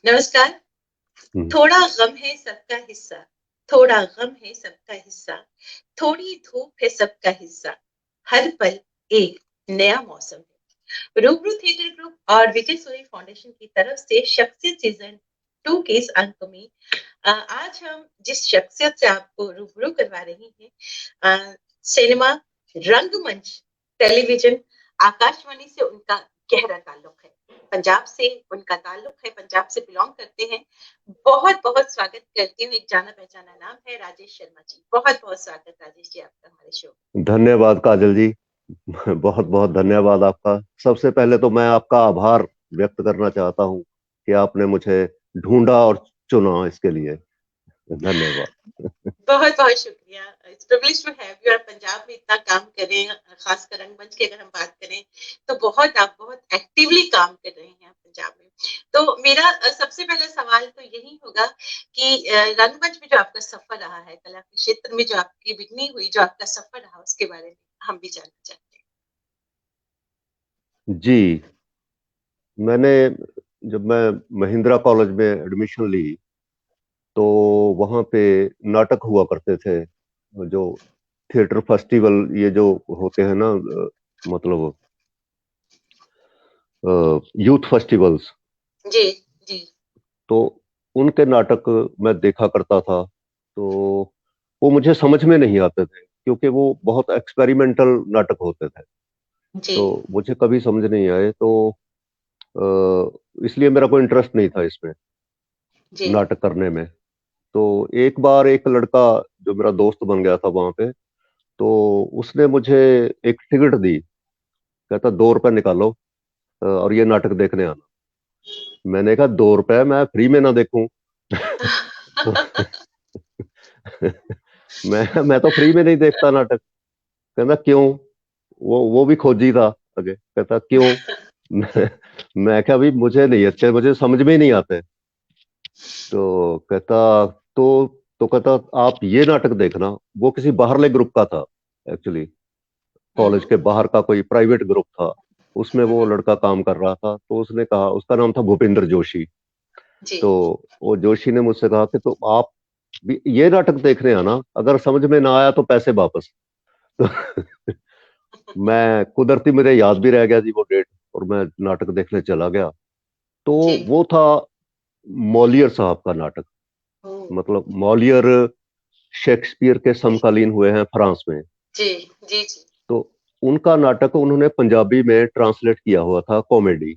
नमस्कार। हम्म। थोड़ा गम है सबका हिस्सा, थोड़ा गम है सबका हिस्सा, थोड़ी धूप है सबका हिस्सा, हर पल एक नया मौसम है। रूबरू थिएटर ग्रुप और विजय सूरी फाउंडेशन की तरफ से शख्सियत सीजन 2 के इस अंक में आज हम जिस शख्सियत से आपको रूबरू करवा रहे हैं, सिनेमा, रंगमंच, टेलीविजन, आकाशवाणी से उनका गहरा ताल्लुक है। पंजाब से उनका ताल्लुक है, पंजाब से बिलोंग करते हैं। बहुत-बहुत स्वागत करती हूँ, एक जाना-पहचाना नाम है राजेश शर्मा जी। बहुत-बहुत स्वागत राजेश जी आपका हमारे शो में। धन्यवाद काजल जी। बहुत बहुत धन्यवाद आपका। सबसे पहले तो मैं आपका आभार व्यक्त करना चाहता हूँ कि आपने मुझे ढूंढा और चुना इसके लिए। धन्यवाद। बहुत-बहुत शुक्रिया। It's privilege to have you. आप पंजाब में इतना काम कर रहे हैं, खासकर रंगमंच की अगर हम बात करें, तो आप बहुत एक्टिवली काम कर रहे हैं पंजाब में। तो मेरा सबसे पहला सवाल तो यही होगा कि रंगमंच में जो आपका सफर रहा है, कला के क्षेत्र में जो आपकी बिगनिंग हुई, जो आपका सफर रहा, उसके बारे में हम भी जानना चाहते हैं। जी, मैंने जब मैं महिंद्रा कॉलेज में एडमिशन ली तो वहाँ पे नाटक हुआ करते थे, जो थिएटर फेस्टिवल ये जो होते हैं ना, मतलब यूथ फेस्टिवल्स। जी, जी। तो उनके नाटक मैं देखा करता था। तो वो मुझे समझ में नहीं आते थे क्योंकि वो बहुत एक्सपेरिमेंटल नाटक होते थे। जी, तो मुझे कभी समझ नहीं आए, तो इसलिए मेरा कोई इंटरेस्ट नहीं था इसमें, जी। नाटक करने में। तो एक बार एक लड़का जो मेरा दोस्त बन गया था वहां पे, तो उसने मुझे एक टिकट दी। कहता 2 रुपए निकालो और ये नाटक देखने आना। मैंने कहा 2 रुपए मैं फ्री में ना देखूं। मैं तो फ्री में नहीं देखता नाटक। कहता क्यों? वो भी खोजी था आगे। कहता क्यों? मैं क्या, अभी मुझे नहीं अच्छे, मुझे समझ में ही नहीं आते। तो कहता तो कहता आप ये नाटक देखना। वो किसी बाहरले ग्रुप का था एक्चुअली, हुँ, कॉलेज हुँ। के बाहर का कोई प्राइवेट ग्रुप था। उसमें हुँ, वो हुँ। लड़का काम कर रहा था। तो उसने कहा, उसका नाम था भूपेंद्र जोशी। जी, तो वो जोशी ने मुझसे कहा कि तो आप भी ये नाटक देखने आना, अगर समझ में ना आया तो पैसे वापस। तो मैं कुदरती मेरे याद भी रह गया जी वो डेट, और मैं नाटक देखने चला गया। तो जी। वो था मॉलियर साहब का नाटक। ओह! मतलब मॉलियर शेक्सपियर के समकालीन हुए हैं फ्रांस में। जी, जी, जी। तो उनका नाटक उन्होंने पंजाबी में ट्रांसलेट किया हुआ था, कॉमेडी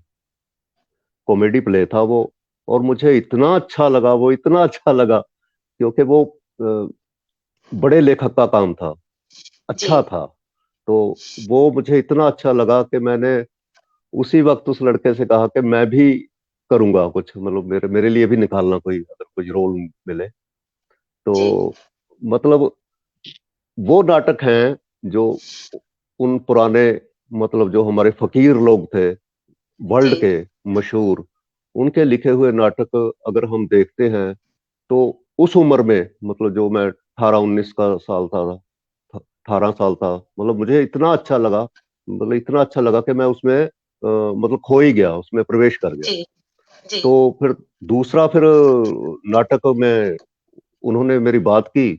कॉमेडी प्ले था वो। और मुझे इतना अच्छा लगा, वो इतना अच्छा लगा क्योंकि वो बड़े लेखक का काम था, जी। अच्छा था। तो वो मुझे इतना अच्छा लगा कि मैंने उसी वक्त उस लड़के से कहा कि मैं भी करूंगा कुछ, मतलब मेरे मेरे लिए भी निकालना कोई, अगर कोई रोल मिले जी, तो। मतलब वो नाटक हैं जो उन पुराने, मतलब जो हमारे फकीर लोग थे जी, वर्ल्ड के मशहूर, उनके लिखे हुए नाटक अगर हम देखते हैं तो उस उम्र में, मतलब जो मैं 18-19 का साल था, 18 साल था, मतलब मुझे इतना अच्छा लगा, मतलब इतना अच्छा लगा कि मैं उसमें मतलब खो ही गया, उसमें प्रवेश कर गया। जी, जी, तो फिर दूसरा, फिर नाटक में उन्होंने मेरी बात की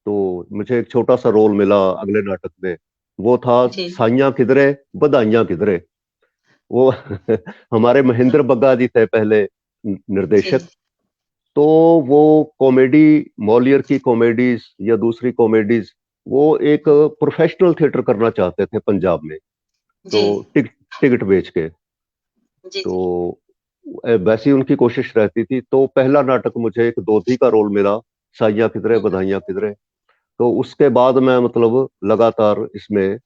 तो मुझे एक छोटा सा रोल मिला अगले नाटक में। वो था जी। साइयां किधरे, बधाइयां किधरे। वो हमारे महेंद्र बग्गा जी थे पहले जी, निर्देशक। तो वो कॉमेडी, मॉलियर की कॉमेडीज या दूसरी कॉमेडीज, वो एक प्रोफेशनल थिएटर करना चाहते थे पंजाब में। जी, तो टिकट बेच के, जी, जी। तो वैसी उनकी कोशिश रहती थी। तो पहला नाटक मुझे एक दोधी का रोल मिला, साइयां किधरे हुँ, हुँ। बधाइयां किधरे। तो उसके बाद मैं मतलब लगातार इसमें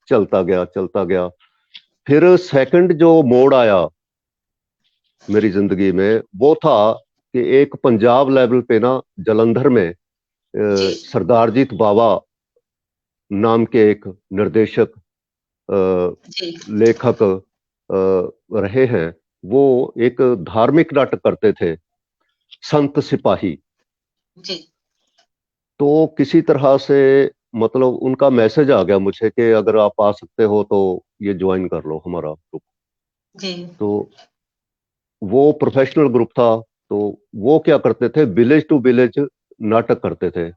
चलता गया, चलता गया। फिर सेकंड जो मोड़ आया मेरी जिंदगी में, वो था कि एक पंजाब लेवल पे ना, जलंधर में जी, सरदारजीत बावा नाम के एक निर्देशक, अ, जी, लेखक रहे हैं। वो एक धार्मिक नाटक करते थे, संत सिपाही। जी। तो किसी तरह से, मतलब उनका मैसेज आ गया मुझे कि अगर आप आ सकते हो तो ये ज्वाइन कर लो हमारा ग्रुप। जी। तो वो प्रोफेशनल ग्रुप था। तो वो क्या करते थे, विलेज टू विलेज नाटक करते थे,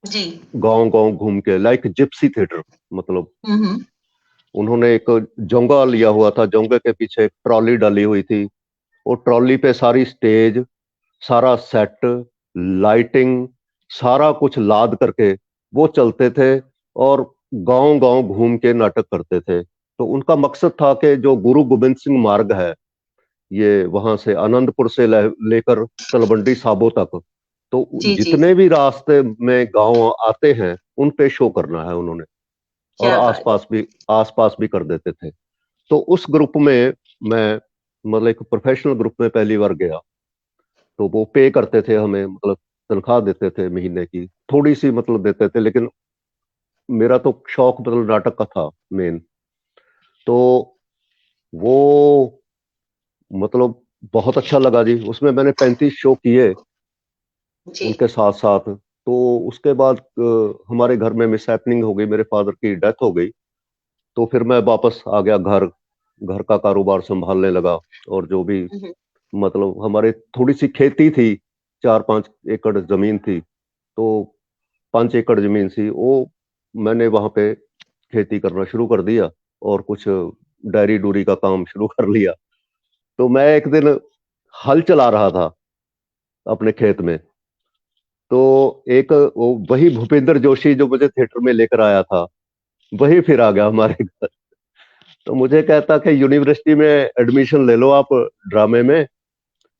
जी। गांव गांव घूम के, लाइक जिप्सी थिएटर। मतलब हम्म। उन्होंने एक जोंगा लिया हुआ था, जोंगे के पीछे एक ट्रॉली डाली हुई थी, और ट्रॉली पे सारी स्टेज, सारा सेट, लाइटिंग, सारा कुछ लाद करके वो चलते थे, और गांव गांव घूम के नाटक करते थे। तो उनका मकसद था कि जो गुरु गोविंद सिंह मार्ग है, ये वहां से आनंदपुर से लेकर तलवंडी साबो तक, तो जी जी जितने जी। भी रास्ते में गांव आते हैं उन पे शो करना है उन्होंने। और क्या बात। आसपास भी कर देते थे। तो उस ग्रुप में मैं, मतलब एक प्रोफेशनल ग्रुप में पहली बार गया। तो वो पे करते थे हमें, मतलब तनख्वाह देते थे महीने की, थोड़ी सी मतलब देते थे, लेकिन मेरा तो शौक मतलब नाटक का था मेन। तो वो मतलब बहुत अच्छा लगा जी, उसमें मैंने 35 शो किए जी। उनके साथ साथ। तो उसके बाद हमारे घर में मिस हैपनिंग हो गई, मेरे फादर की डेथ हो गई। तो फिर मैं वापस आ गया घर, घर का कारोबार संभालने लगा। और जो भी, हम्म। मतलब हमारे थोड़ी सी खेती थी, 4-5 एकड़ जमीन थी। तो 5 एकड़ जमीन थी, वो मैंने वहां पे खेती करना शुरू कर दिया, और कुछ डायरी डूरी का काम शुरू कर लिया। तो मैं एक दिन हल चला रहा था अपने खेत में, तो एक वही भूपेंद्र जोशी जो मुझे थिएटर में लेकर आया था, वही फिर आ गया हमारे घर। तो मुझे कहता कि यूनिवर्सिटी में एडमिशन ले लो आप, ड्रामे में,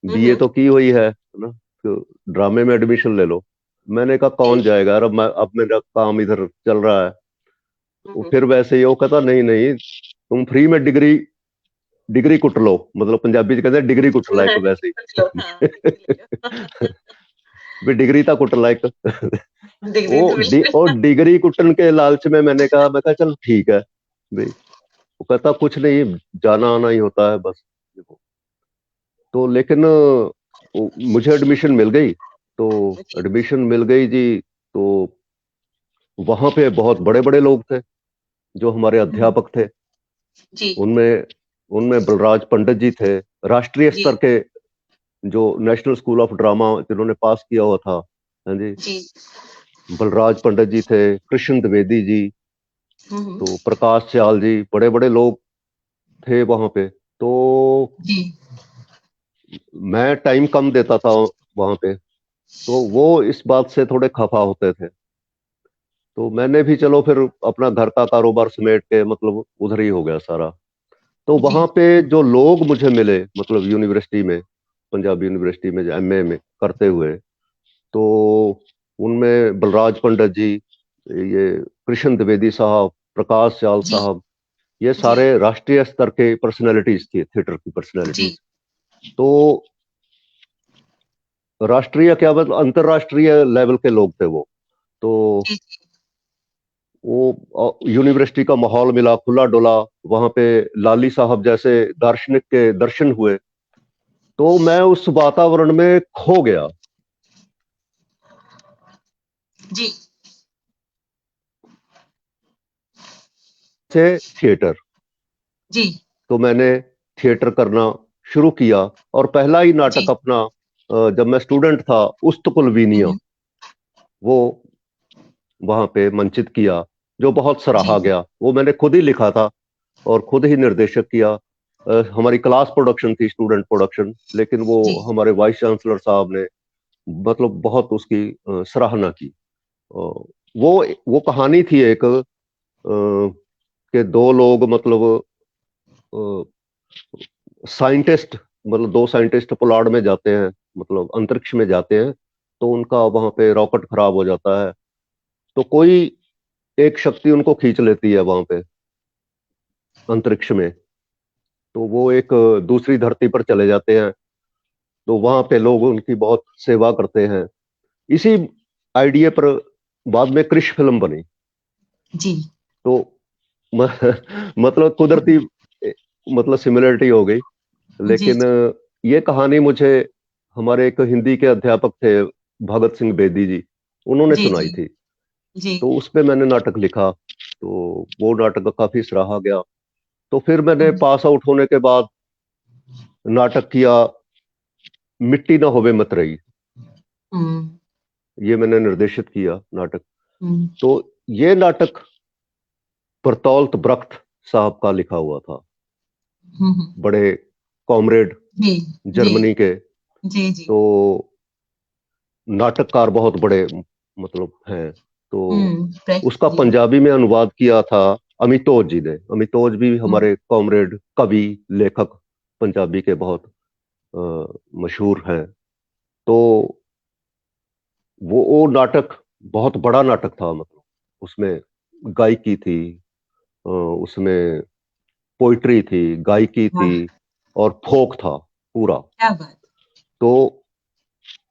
बीए हम्म। तो की हुई है ना, तो ड्रामे में एडमिशन ले लो। मैंने कहा जी। कौन जाएगा यार, अब मेरा काम इधर चल रहा है। वो हम्म। फिर वैसे ही वो कहता नहीं नहीं, तुम फ्री में डिग्री डिग्री कुट लो, मतलब पंजाबी च कहते हैं डिग्री कुट ला एक, वैसे मतलब हाँ, डिग्री ले लो। ही भी डिग्री था कुट ला एक। डिग्री तो और बिल्कुल। डिग्री कुटन के लालच में मैंने कहा, मैं कहा चल ठीक है भाई। वो कहता कुछ नहीं, जाना आना ही होता है बस। तो लेकिन मुझे एडमिशन मिल गई। तो जी। एडमिशन मिल गई जी। तो वहां पे बहुत बड़े बड़े लोग थे जो हमारे हम्म। अध्यापक थे। जी उनमें उनमें बलराज पंडित जी थे, राष्ट्रीय जी स्तर के, जो नेशनल स्कूल ऑफ ड्रामा जिन्होंने पास किया हुआ था। हाँ जी। जी। बलराज पंडित जी थे, कृष्ण द्विवेदी जी, हम्म। तो प्रकाश चाल जी, बड़े बड़े लोग थे वहां पे। तो जी मैं टाइम कम देता था वहां पे, तो वो इस बात से थोड़े खफा होते थे। तो मैंने भी चलो फिर अपना घर का कारोबार समेट के मतलब उधर ही हो गया सारा। तो जी। वहां पे जो लोग मुझे मिले, मतलब यूनिवर्सिटी में, पंजाब यूनिवर्सिटी में एमए में करते हुए, तो उनमें बलराज पंडित जी, ये कृष्ण द्विवेदी साहब, प्रकाश चाल जी साहब, ये जी सारे राष्ट्रीय स्तर के पर्सनैलिटीज थी, थिएटर की जी पर्सनैलिटीज। तो राष्ट्रीय क्या, मतलब अंतरराष्ट्रीय लेवल के लोग थे वो। तो जी वो यूनिवर्सिटी का माहौल मिला खुला डुला, वहां पे लाली साहब जैसे दार्शनिक के दर्शन हुए। तो मैं उस वातावरण में खो गया। जी से थिएटर, जी तो मैंने थिएटर करना शुरू किया। और पहला ही नाटक जी। अपना, जब मैं स्टूडेंट था, उस्तकुलवीनिया, हम्म। वो वहां पे मंचित किया, जो बहुत जी सराहा गया। वो मैंने खुद ही लिखा था और खुद ही निर्देशित किया। हमारी क्लास प्रोडक्शन थी, स्टूडेंट प्रोडक्शन, लेकिन वो जी हमारे वाइस चांसलर साहब ने मतलब बहुत उसकी सराहना की। वो कहानी थी एक, कि दो लोग, मतलब साइंटिस्ट, मतलब दो साइंटिस्ट पुलाड़ में जाते हैं, मतलब अंतरिक्ष में जाते हैं। तो उनका वहां पे रॉकेट खराब हो जाता है। तो कोई एक शक्ति उनको खींच लेती है वहां पे अंतरिक्ष में। तो वो एक दूसरी धरती पर चले जाते हैं। तो वहां पे लोग उनकी बहुत सेवा करते हैं। इसी आइडिया पर बाद में कृष फिल्म बनी। जी। तो म, मतलब कुदरती मतलब सिमिलरिटी हो गई। जी लेकिन ये कहानी मुझे हमारे एक हिंदी के अध्यापक थे, भगत सिंह बेदी जी, उन्होंने जी सुनाई जी थी। जी। तो उस पे मैंने नाटक लिखा। तो वो नाटक काफी सराहा गया। तो फिर मैंने हम्म। पास आउट होने के बाद नाटक किया मिट्टी ना होवे मत रही, ये मैंने निर्देशित किया नाटक। तो ये नाटक बर्तौल्त ब्रख्त साहब का लिखा हुआ था, बड़े कॉमरेड जर्मनी के। जी जी। तो नाटककार बहुत बड़े मतलब हैं। तो उसका पंजाबी में अनुवाद किया था अमितोज जी ने। अमितोज भी हमारे कॉमरेड कवि लेखक पंजाबी के बहुत मशहूर हैं। तो वो नाटक बहुत बड़ा नाटक था, मतलब उसमें गायकी थी, उसमें पोइट्री थी, गायकी थी और फोक था पूरा। क्या बात। तो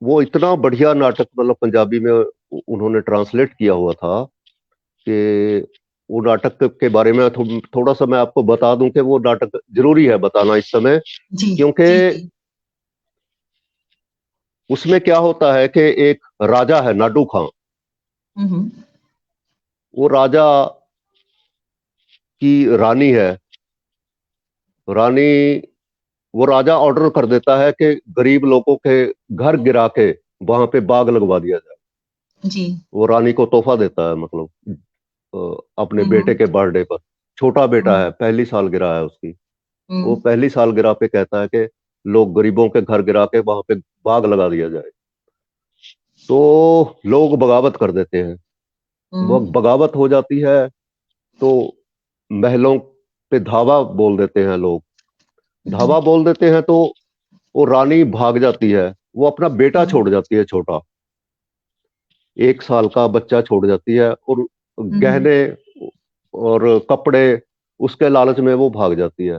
वो इतना बढ़िया नाटक, मतलब पंजाबी में उन्होंने ट्रांसलेट किया हुआ था कि वो नाटक के बारे में थोड़ा सा मैं आपको बता दूं कि वो नाटक जरूरी है बताना इस समय, क्योंकि उसमें क्या होता है कि एक राजा है नाडू खां। वो राजा की रानी है, रानी, वो राजा ऑर्डर कर देता है कि गरीब लोगों के घर गिरा के वहां पे बाग लगवा दिया जाए। जी। वो रानी को तोहफा देता है, मतलब अपने बेटे के बर्थडे पर। छोटा बेटा है, पहली सालगिरह है उसकी। वो पहली सालगिरह पे कहता है कि लोग गरीबों के घर गिरा के वहां पे बाग लगा दिया जाए। तो लोग बगावत कर देते हैं। वो बगावत हो जाती है तो महलों पे धावा बोल देते हैं लोग। धावा बोल देते हैं तो वो रानी भाग जाती है। वो अपना बेटा छोड़ जाती है, छोटा 1 साल का बच्चा छोड़ जाती है, और गहने और कपड़े उसके लालच में वो भाग जाती है।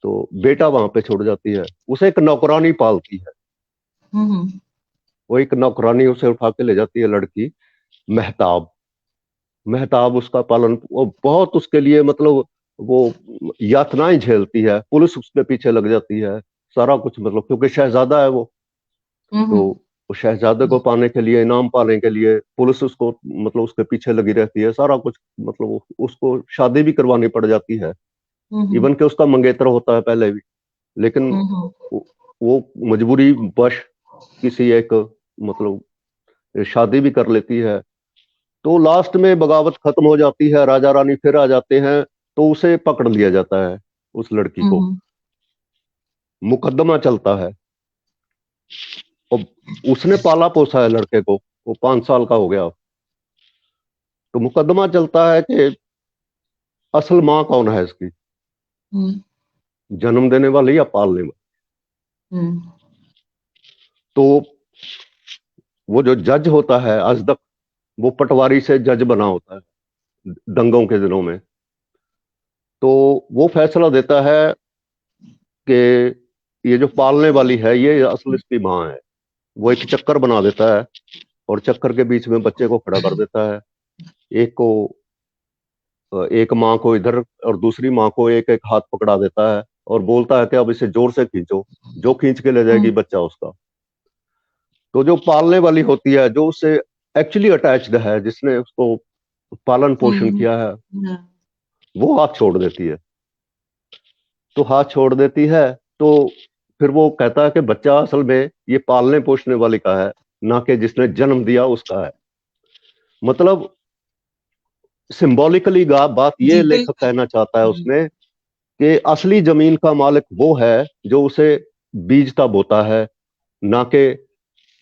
तो बेटा वहां पे छोड़ जाती है। उसे एक नौकरानी पालती है। वो एक नौकरानी उसे उठा के ले जाती है, लड़की मेहताब। मेहताब उसका पालन, वो बहुत उसके लिए मतलब वो यातनाएं झेलती है। पुलिस उसके पीछे लग जाती है, सारा कुछ, मतलब क्योंकि शहजादा है वो। तो उस शहजादे को पाने के लिए, इनाम पाने के लिए पुलिस उसको मतलब उसके पीछे लगी रहती है, सारा कुछ, मतलब उसको शादी भी करवानी पड़ जाती है। इवन के उसका मंगेतर होता है पहले भी, लेकिन वो मजबूरी वश किसी एक मतलब शादी भी कर लेती है। तो लास्ट में बगावत खत्म हो जाती है, राजा रानी फिर आ जाते हैं, तो उसे पकड़ लिया जाता है, उस लड़की को। मुकदमा चलता है, और उसने पाला पोसा है लड़के को, वो 5 साल का हो गया। तो मुकदमा चलता है कि असल माँ कौन है इसकी, जन्म देने वाली या पालने वाली। तो वो जो जज होता है अजदक, वो पटवारी से जज बना होता है दंगों के दिनों में। तो वो फैसला देता है कि ये जो पालने वाली है ये असल इसकी माँ है। वो एक चक्कर बना देता है, और चक्कर के बीच में बच्चे को खड़ा कर देता है। एक को, एक माँ को इधर और दूसरी माँ को एक एक हाथ पकड़ा देता है, और बोलता है कि अब इसे जोर से खींचो, जो खींच के ले जाएगी बच्चा उसका। तो जो पालने वाली होती है, जो उससे एक्चुअली अटैच्ड है, जिसने उसको पालन पोषण किया है, वो हाथ छोड़ देती है। तो हाथ छोड़ देती है, तो फिर वो कहता है कि बच्चा असल में ये पालने पोषने वाली का है, ना कि जिसने जन्म दिया उसका है। मतलब सिंबॉलिकली बात ये लेखक कहना चाहता है उसमें कि असली जमीन का मालिक वो है जो उसे बीजता बोता है, ना कि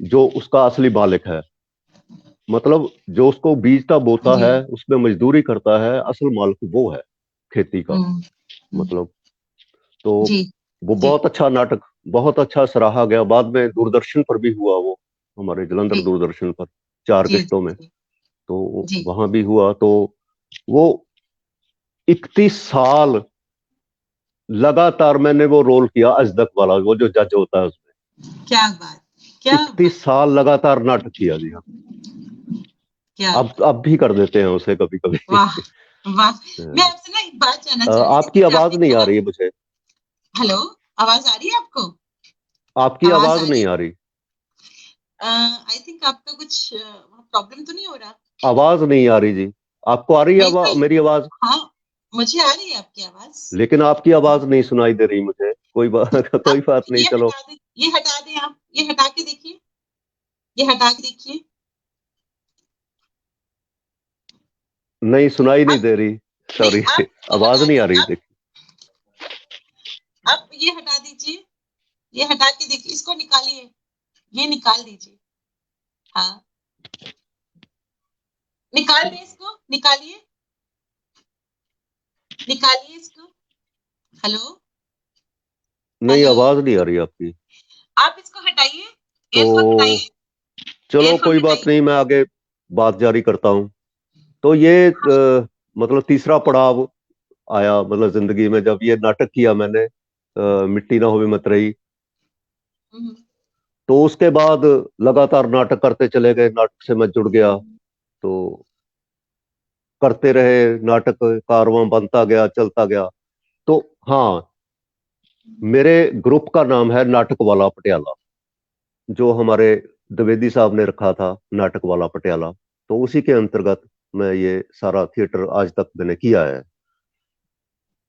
जो उसका असली मालिक है। मतलब जो उसको बीजता बोता है, उसमें मजदूरी करता है, असल मालिक वो है खेती का। मतलब तो वो बहुत अच्छा नाटक, बहुत अच्छा सराहा गया। बाद में दूरदर्शन पर भी हुआ वो, हमारे जलंधर दूरदर्शन पर 4 किश्तों में। तो वहां भी हुआ। तो वो 31 साल लगातार मैंने वो रोल किया, अजदक वाला, वो जो जज होता है उसमें। क्या बात, क्या 31 साल लगातार नाटक किया जी। हाँ, अब भी कर देते हैं उसे कभी कभी। वाह वाह। मैं आपसे ना एक बात जानना चाह रही थी। आपकी आवाज नहीं आ रही है मुझे। हेलो, आवाज आ रही है आपको? आपकी आवाज नहीं आ रही। आई थिंक आपका कुछ प्रॉब्लम तो नहीं हो रहा? आवाज नहीं आ रही जी। आपको आ रही है मेरी आवाज? हाँ, मुझे आ रही है आपकी आवाज। लेकिन आपकी आवाज नहीं सुनाई दे रही मुझे। कोई बात नहीं, चलो। ये हटा दें आप, ये हटा के देखिए, ये हटा के देखिए। नहीं, सुनाई नहीं अब दे रही। नहीं, सॉरी। आप इसको आवाज हटा नहीं आ दें। रही, देखिए। अब ये हटा दीजिए, ये हटा के देखिए, इसको निकालिए, ये निकाल दीजिए। हाँ, निकाल दें इसको, निकालिए, निकालिए इसको। हेलो, नहीं, हेलो, आवाज नहीं आ रही आपकी। आप इसको हटाइए, एयरफोन तो हटाइए, चलो, एयरफोन कोई बात हटाइए। नहीं, मैं आगे बात जारी करता हूँ। तो ये मतलब तीसरा पड़ाव आया, मतलब जिंदगी में, जब ये नाटक किया मैंने, मिट्टी ना होवे मत रही। हम्म, तो उसके बाद लगातार नाटक करते चले गए, नाटक से मैं जुड़ गया। तो करते रहे नाटक, कारवां बनता गया, चलता गया। तो हाँ, मेरे ग्रुप का नाम है नाटक वाला पटियाला, जो हमारे द्विवेदी साहब ने रखा था, नाटक वाला पटियाला। तो उसी के अंतर्गत मैं ये सारा थिएटर आज तक मैंने किया है।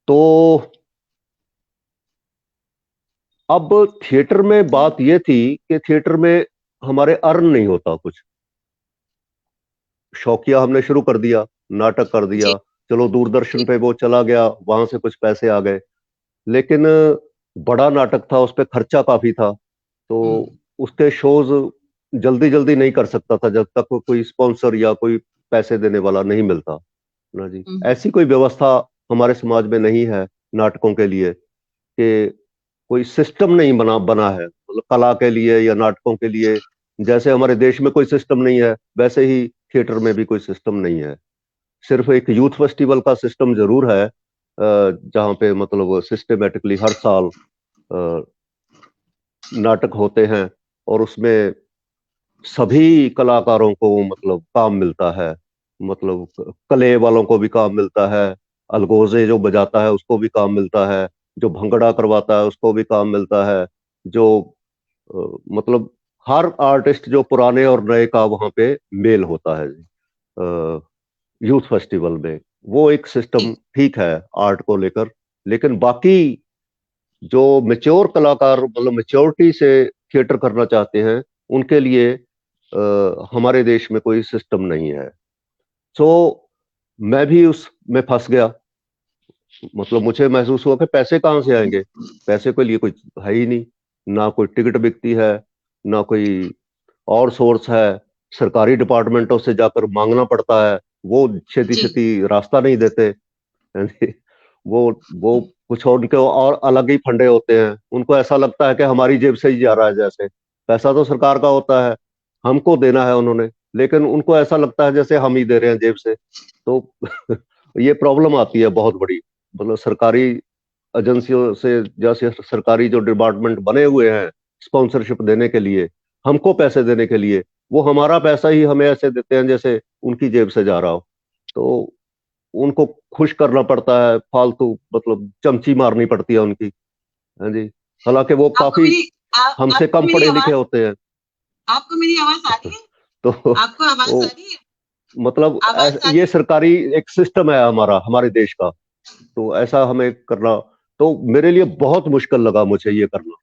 तो अब थिएटर में बात ये थी कि थिएटर में हमारे अर्न नहीं होता कुछ। शौकिया हमने शुरू कर दिया, नाटक कर दिया, जी, चलो दूरदर्शन पे वो चला गया, वहां से कुछ पैसे आ गए। लेकिन बड़ा नाटक था, उस पे खर्चा काफी था। तो उसके शोज जल्दी जल्दी नहीं कर सकता था जब तक कोई स्पॉन्सर या कोई पैसे देने वाला नहीं मिलता ना जी। ऐसी कोई व्यवस्था हमारे समाज में नहीं है नाटकों के लिए, कि कोई सिस्टम नहीं बना है, मतलब कला के लिए या नाटकों के लिए। जैसे हमारे देश में कोई सिस्टम नहीं है, वैसे ही थिएटर में भी कोई सिस्टम नहीं है। सिर्फ एक यूथ फेस्टिवल का सिस्टम जरूर है, जहाँ पे मतलब सिस्टमेटिकली हर साल अ, नाटक होते हैं, और उसमें सभी कलाकारों को मतलब काम मिलता है। मतलब कले वालों को भी काम मिलता है, अलगोजे जो बजाता है उसको भी काम मिलता है, जो भंगड़ा करवाता है उसको भी काम मिलता है, जो मतलब हर आर्टिस्ट, जो पुराने और नए का वहाँ पे मेल होता है यूथ फेस्टिवल में। वो एक सिस्टम जी, ठीक है आर्ट को लेकर। लेकिन बाकी जो मेच्योर कलाकार, मतलब मेच्योरिटी से थिएटर करना चाहते हैं, उनके लिए हमारे देश में कोई सिस्टम नहीं है। सो मैं भी उसमें फंस गया। मतलब मुझे महसूस हुआ कि पैसे कहाँ से आएंगे, पैसे के लिए कोई है ही नहीं। ना कोई टिकट बिकती है, ना कोई और सोर्स है। सरकारी डिपार्टमेंटों से जाकर मांगना पड़ता है, वो छेती जी, छेती रास्ता नहीं देते। वो कुछ और, उनके और अलग ही फंडे होते हैं। उनको ऐसा लगता है कि हमारी जेब से ही जा रहा है, जैसे पैसा तो सरकार का होता है, हमको देना है उन्होंने, लेकिन उनको ऐसा लगता है जैसे हम ही दे रहे हैं जेब से। तो ये प्रॉब्लम आती है बहुत बड़ी। मतलब सरकारी एजेंसियों से, जैसे सरकारी जो डिपार्टमेंट बने हुए हैं स्पॉन्सरशिप देने के लिए, हमको पैसे देने के लिए, वो हमारा पैसा ही हमें ऐसे देते हैं जैसे उनकी जेब से जा रहा हो। तो उनको खुश करना पड़ता है, फालतू मतलब चमची मारनी पड़ती है उनकी। हाँ जी। हालांकि वो आपको काफी मेरी हमसे आपको कम मेरी पढ़े लिखे आवाज, होते हैं। आपको मेरी आवाज आ रही है? तो आपको आवाज आ वो रही है? मतलब आवाज आ ये रही है? सरकारी एक सिस्टम है हमारा, हमारे देश का। तो ऐसा हमें करना, तो मेरे लिए बहुत मुश्किल लगा मुझे ये करना।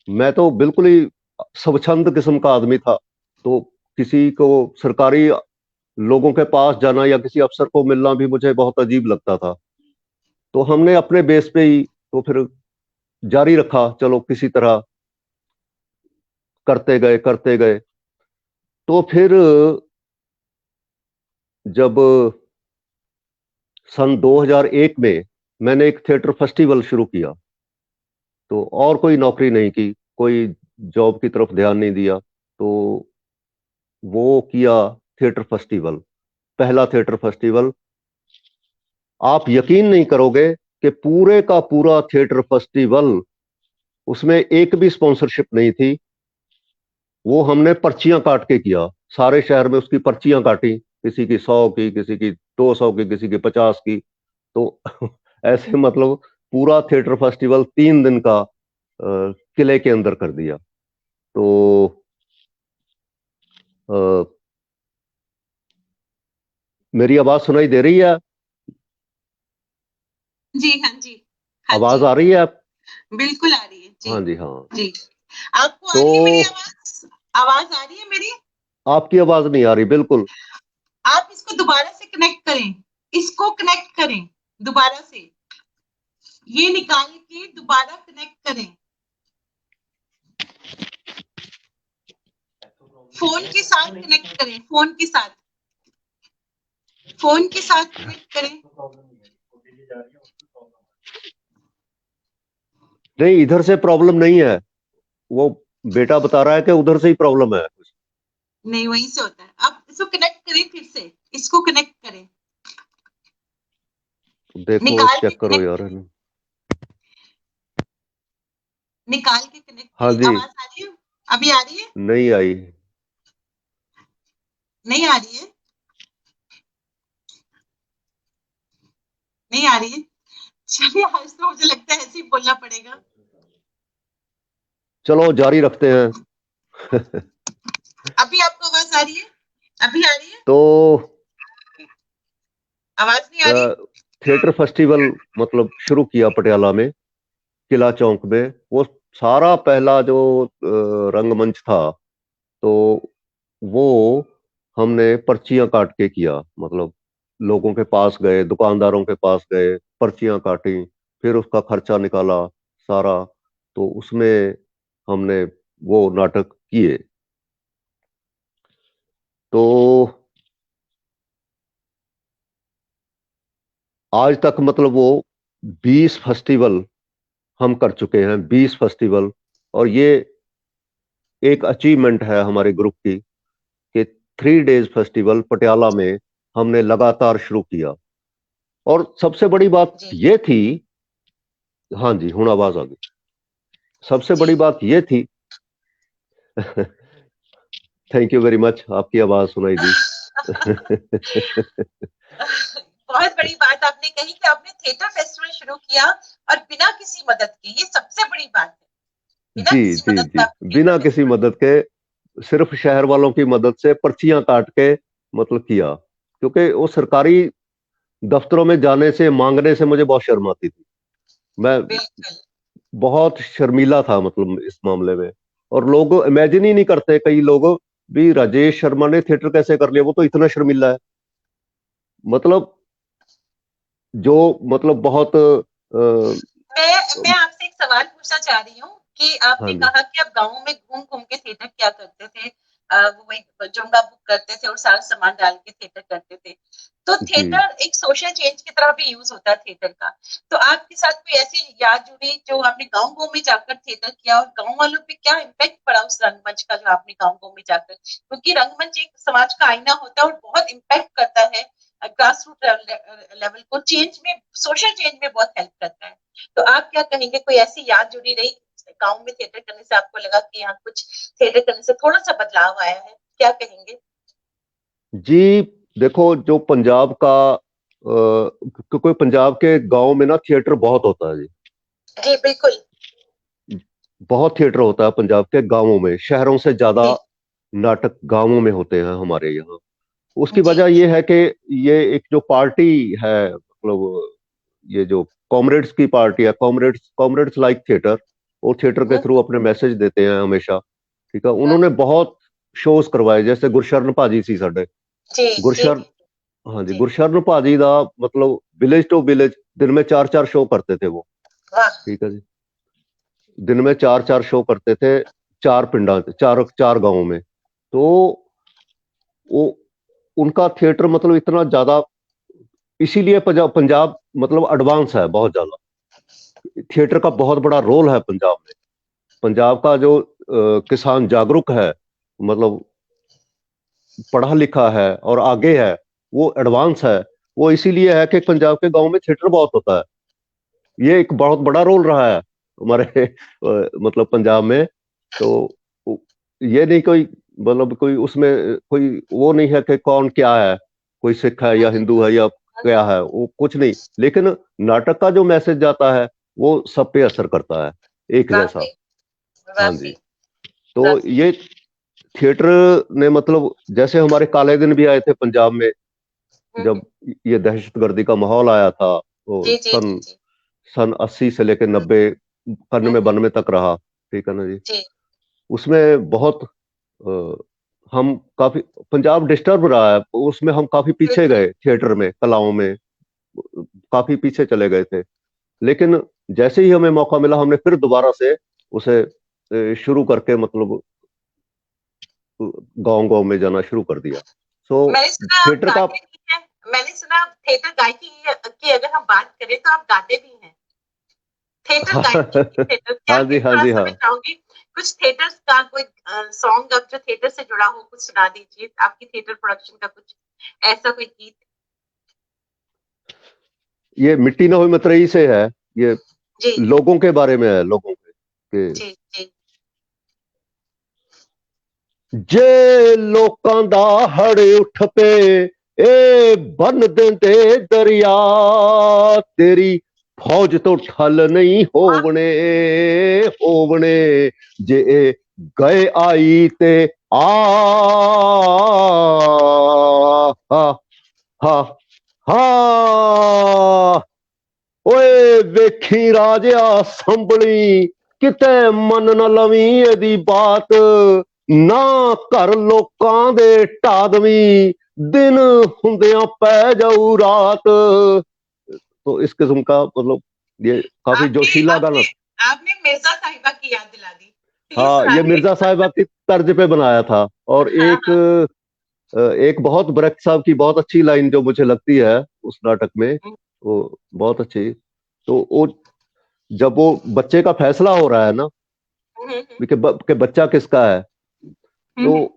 मैं तो बिल्कुल ही स्वच्छंद किस्म का आदमी था। तो किसी को, सरकारी लोगों के पास जाना या किसी अफसर को मिलना भी मुझे बहुत अजीब लगता था। तो हमने अपने बेस पे ही तो फिर जारी रखा, चलो किसी तरह करते गए, करते गए। तो फिर जब सन 2001 में मैंने एक थिएटर फेस्टिवल शुरू किया, तो और कोई नौकरी नहीं की, कोई जॉब की तरफ ध्यान नहीं दिया। तो वो किया थिएटर फेस्टिवल, पहला थिएटर फेस्टिवल। आप यकीन नहीं करोगे कि पूरे का पूरा थिएटर फेस्टिवल, उसमें एक भी स्पॉन्सरशिप नहीं थी। वो हमने पर्चियां काट के किया, सारे शहर में उसकी पर्चियां काटी, किसी की 100 की, किसी की 200 की, किसी की 50 की। तो ऐसे मतलब पूरा थिएटर फेस्टिवल 3 दिन का किले के अंदर कर दिया। तो अ, मेरी आवाज सुनाई दे रही है? जी, हाँ जी, हाँ आवाज जी, आ रही है आप? बिल्कुल आ रही है जी। हाँ जी, हाँ। जी, आपको आ तो रही है मेरी आवाज? आवाज आ रही है मेरी? आपकी आवाज नहीं आ रही बिल्कुल। आप इसको दोबारा से कनेक्ट करें, इसको कनेक्ट करें दोबारा से, ये निकाल के दोबारा कनेक्ट करें, फोन के साथ कनेक्ट करें, फोन के साथ कनेक्ट करें। नहीं, इधर से प्रॉब्लम नहीं है। वो बेटा बता रहा है कि उधर से ही प्रॉब्लम है कुछ। नहीं, वहीं से होता है। अब इसको कनेक्ट करें, फिर से इसको कनेक्ट करें, देखो निकाल के चेक करो कनेक्ट यार। करें, निकाल के कनेक्ट हाँ करें। जी। आवाज आ रही है? अभी आ रही है? नहीं आई। नहीं आ रही है? नहीं आ रही है? चलिए, आज तो मुझे लगता है ऐसे ही बोलना पड़ेगा। चलो जारी रखते हैं। अभी आपको आवाज आ रही है? अभी आ रही है? तो आवाज नहीं आ रही? थिएटर फेस्टिवल मतलब शुरू किया पटियाला में, किला चौक में। वो सारा पहला जो रंगमंच था, तो वो हमने पर्चियां काट के किया। मतलब लोगों के पास गए, दुकानदारों के पास गए, पर्चियां काटी, फिर उसका खर्चा निकाला सारा। तो उसमें हमने वो नाटक किए। तो आज तक मतलब वो 20 फेस्टिवल हम कर चुके हैं, 20 फेस्टिवल। और ये एक अचीवमेंट है हमारे ग्रुप की कि 3 डेज फेस्टिवल पटियाला में हमने लगातार शुरू किया। और सबसे बड़ी बात जी ये थी। हाँ जी, हूँ आवाज आ गई। सबसे जी। बड़ी बात ये थी। थैंक यू वेरी मच, आपकी आवाज सुनाई दी। बहुत बड़ी बात आपने कही कि आपने थिएटर फेस्टिवल शुरू किया और बिना किसी मदद के, ये सबसे बड़ी बात है। बिना जी किसी जी मदद जी। का आपने थिएटर बिना किसी फेस्टिवल। मदद के, सिर्फ शहर वालों की मदद से पर्चियां काट के मतलब किया। क्योंकि वो सरकारी दफ्तरों में जाने से, मांगने से मुझे बहुत शर्म आती थी। मैं बिल्कुल। बहुत शर्मीला था मतलब इस मामले में। और लोग इमेजिन ही नहीं करते, कई लोग भी, राजेश शर्मा ने थिएटर कैसे कर लिया, वो तो इतना शर्मीला है। मतलब जो मतलब बहुत मैं आपसे एक सवाल पूछना चाह रही हूँ कि हाँ आपने जी। कहा कि आप गाँव में घूम घूम के थिएटर किया करते थे, वो वही जुंगा बुक करते थे और सारा सामान डाल के थिएटर करते थे। तो जी थिएटर एक सोशल चेंज की तरह भी यूज होता है थिएटर का। तो आपके साथ कोई ऐसी याद जुड़ी जो आपने गाँव-गाँव में जाकर थिएटर किया और गाँव वालों पे क्या इम्पैक्ट पड़ा उस रंगमंच का जो आपने गाँव-गाँव में जाकर, क्योंकि रंगमंच एक समाज का आईना होता है और बहुत इम्पैक्ट करता है ग्रास रूट लेवल को चेंज में, सोशल चेंज में बहुत हेल्प करता है। तो आप क्या कहेंगे, कोई ऐसी याद जुड़ी रही गाँव में थिएटर करने से, आपको लगा कि यहाँ कुछ थिएटर करने से थोड़ा-सा बदलाव आया है? क्या कहेंगे? जी। देखो, जो पंजाब का कोई पंजाब के गांव में ना थिएटर बहुत होता है जी। जी, बिल्कुल। बहुत थिएटर होता है पंजाब के गांवों में, शहरों से ज्यादा जी, नाटक गांवों में होते हैं हमारे यहाँ। उसकी जी, वजह यह है कि ये एक जो पार्टी है, मतलब ये जो कॉमरेड्स की पार्टी है, कॉमरेड्स कॉमरेड्स लाइक थिएटर, वो थिएटर के हुँ, थ्रू अपने मैसेज देते हैं हमेशा। ठीक है, हुँ, उन्होंने बहुत शोज करवाए, जैसे गुरशरण भाजी सी साडे। जी, जी, गुरशरण, हाँ जी, जी। गुरशरण भाजी दा मतलब विलेज टू विलेज दिन में 4-4 शो करते थे वो। वाह! ठीक है जी। दिन में 4-4 शो करते थे, चार पिंडा, चार चार गांवों में। तो वो उनका थिएटर मतलब इतना ज्यादा, इसीलिए पंजाब पंजाब मतलब एडवांस है बहुत ज्यादा। थिएटर का बहुत बड़ा रोल है पंजाब में। पंजाब का जो किसान जागरूक है, मतलब पढ़ा लिखा है और आगे है, वो एडवांस है। वो इसीलिए है कि पंजाब के गांव में थिएटर बहुत होता है। ये एक बहुत बड़ा रोल रहा है हमारे मतलब पंजाब में। तो ये नहीं कोई, मतलब कोई उसमें कोई वो नहीं है कि कौन क्या है, कोई सिख है हुँ, या हुँ, हिंदू है या हुँ, क्या है, वो कुछ नहीं। लेकिन नाटक का जो मैसेज जाता है वो सब पे असर करता है, एक जैसा। वाक़ई, हाँ जी। वाक़ई, तो वाक़ई। ये थिएटर ने मतलब, जैसे हमारे काले दिन भी आए थे पंजाब में, हुँ, जब हुँ, ये दहशतगर्दी का माहौल आया था, वो जी जी जी सन जी। सन 80 से लेकर 90, हम्म, 91 तक रहा, ठीक है ना जी। जी उसमें बहुत अ, हम काफी, पंजाब डिस्टर्ब रहा है उसमें, हम काफी पीछे बिल्कुल। गए थिएटर में, कलाओं में काफी पीछे चले गए थे। लेकिन जैसे ही हमें मौका मिला, हमने फिर दोबारा से उसे शुरू करके, मतलब गांव गांव में जाना शुरू कर दिया। सो मैंने सुना आप थिएटर का, गाते भी हैं। मैंने सुना आप थिएटर गायकी की अगर हम बात करें तो आप गाते भी हैं। थिएटर गायकी की थिएटर क्या हाँ जी, हाँ जी, थोड़ा-सा मैं हाँ। चाहूँगी कुछ थिएटर्स का कोई सॉन्ग अब जो थिएटर से जुड़ा हो कुछ सुना दीजिए। आपकी थिएटर प्रोडक्शन का कुछ ऐसा कोई गीत? ये मिट्टी न हुई मतरई से है। ये जी, लोगों के बारे में है, लोगों के कि जी, जी। जे लोकां दा हड़ उठ पे, ए बन देंदे दरिया, तेरी फौज तो ठल नहीं वाह! होवने, जे ए गए आई ते आ हा हा हा ਓਏ ਵੇਖੀ ਰਾਜਿਆ ਸੰਭਲੀ, ਕਿਤੇ ਮੰਨ ਨਾ ਲਵੀਂ ਇਹਦੀ ਬਾਤ, ਨਾ ਘਰ ਲੋਕਾਂ ਦੇ ਢਾਦਵੀਂ, दिन ਹੁੰਦਿਆਂ ਪੈ ਜਾਊ रात। तो इस किस्म का, मतलब ये काफी आपने जोशीला गाना आपने था। आपने मिर्ज़ा साहिबा की याद दिला दी। प्लीज़ हाँ, सुना ये दिए। मिर्जा साहिबा की तर्ज पे बनाया था। और हाँ, हाँ। एक बहुत ब्रख साहब की बहुत अच्छी लाइन जो मुझे लगती है उस नाटक में, हुँ, वो बहुत अच्छी। तो वो जब वो बच्चे का फैसला हो रहा है ना, हुँ, हुँ, हुँ। कि बच्चा किसका है, हुँ, तो हुँ।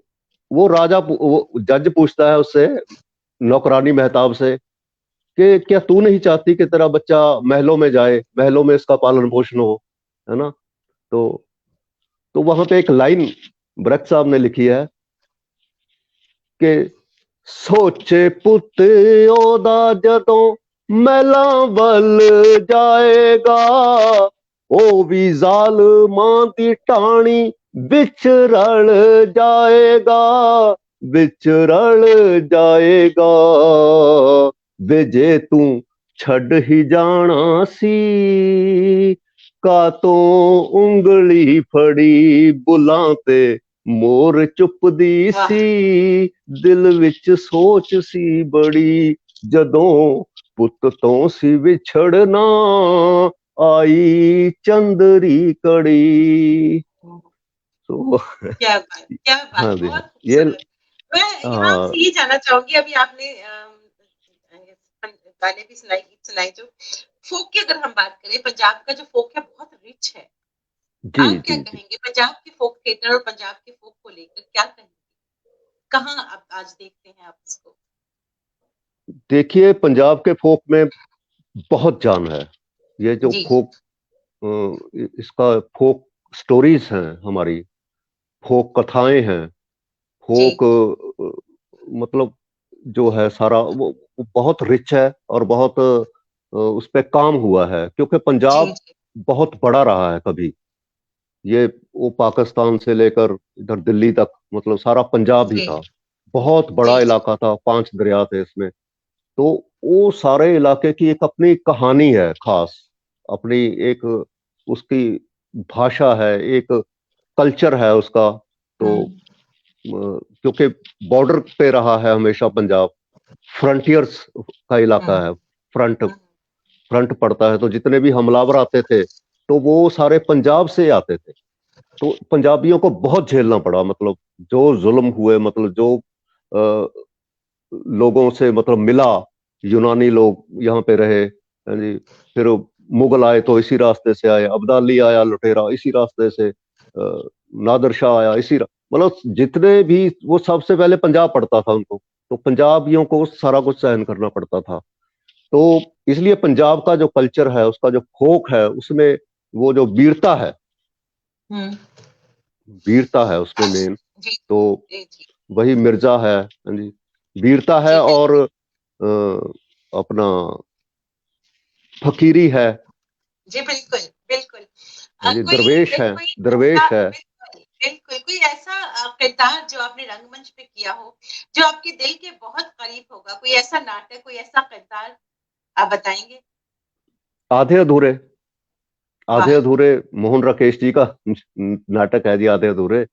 वो वो जज पूछता है उससे, नौकरानी मेहताब से, कि क्या तू नहीं चाहती कि तेरा बच्चा महलों में जाए, महलों में इसका पालन पोषण हो, है ना। तो तो वहां पे एक लाइन ब्रख साहब ने लिखी है कि सोचे पुत ओदा जदों महलां वल जाएगा, ਉਹ ਵੀ ਜ਼ਾਲਮਾਂ ਦੀ ਢਾਣੀ ਵਿੱਚ ਰਲ ਜਾਏਗਾ, ਵਿੱਚ ਰਲ ਜਾਏਗਾ। ਵੇ ਜੇ ਤੂੰ ਛੱਡ ਹੀ ਜਾਣਾ ਸੀ, ਕਾਤੋਂ ਉਂਗਲੀ ਫੜੀ ਬੁੱਲਾਂ ਤੇ ਮੋਰ ਚੁੱਪਦੀ वाह! ਸੀ, ਦਿਲ ਵਿੱਚ ਸੋਚ ਸੀ ਬੜੀ, ਜਦੋਂ ਪੁੱਤ ਤੋਂ ਸੀ ਵਿਛੜਨਾ, आई चंद्री कड़ी। तो क्या बात! क्या बात! हाँ जी, हाँ, बहुत ये खूबसूरत। मैं यहाँ हाँ से ये जानना चाहूँगी अभी आपने गाने भी सुनाए, गीत सुनाए जो फ़ोक की अगर हम बात करें, पंजाब का जो फ़ोक है बहुत रिच है। जी आप क्या जी जी। कहेंगे पंजाब के फ़ोक थिएटर और पंजाब के फ़ोक को लेकर क्या कहेंगे? कहाँ आप आज देखते हैं आप इसको? देखिए, पंजाब के फोक में बहुत जान है। ये जो जी, फोक, इसका फोक स्टोरीज हैं हमारी, फोक कथाएं हैं, जी, फोक मतलब जो है सारा वो बहुत रिच है, और बहुत उस पे काम हुआ है, क्योंकि जी, पंजाब जी, बहुत बड़ा रहा है कभी। ये वो पाकिस्तान से लेकर इधर दिल्ली तक, मतलब सारा पंजाब ही जी, था। बहुत जी, बड़ा जी। इलाका था, 5 दरिया थे इसमें। तो वो सारे इलाके की एक अपनी कहानी है खास, अपनी एक उसकी भाषा है, एक कल्चर है उसका। तो हुँ, क्योंकि बॉर्डर पे रहा है हमेशा पंजाब, फ्रंटियर्स का हुँ, इलाका है, फ्रंट हुँ, फ्रंट पड़ता है, तो जितने भी हमलावर आते थे, तो वो सारे पंजाब से आते थे। तो पंजाबियों को बहुत झेलना पड़ा, मतलब जो जुल्म हुए, मतलब जो अ, लोगों से मतलब मिला, यूनानी लोग यहाँ पे रहे, हाँ जी। फिर मुगल आए तो इसी रास्ते से आए, अब्दाली आया लुटेरा इसी रास्ते से, नादर शाह आया मतलब जितने भी, वो सबसे पहले पंजाब पड़ता था उनको, तो पंजाबियों को सारा कुछ सहन करना पड़ता था। तो इसलिए पंजाब का जो कल्चर है, उसका जो फोक है, उसमें वो जो हुँ। वीरता है उसमें मेन, जी, तो जी, जी, वही मिर्जा है, हाँ जी, वीरता है। जी, और अपना फकीरी है, जी, बिल्कुल, बिल्कुल। हाँ जी, कोई दरवेश है, कोई ऐसा दरवेश है। बिल्कुल, बिल्कुल, कोई ऐसा किरदार जो आपने रंगमंच पे किया हो, जो आपके दिल के बहुत करीब होगा? कोई ऐसा नाटक, कोई ऐसा किरदार आप बताएँगे? आधे अधूरे, आधे वाह। अधूरे मोहन राकेश जी का नाटक है जी, आधे अधूरे।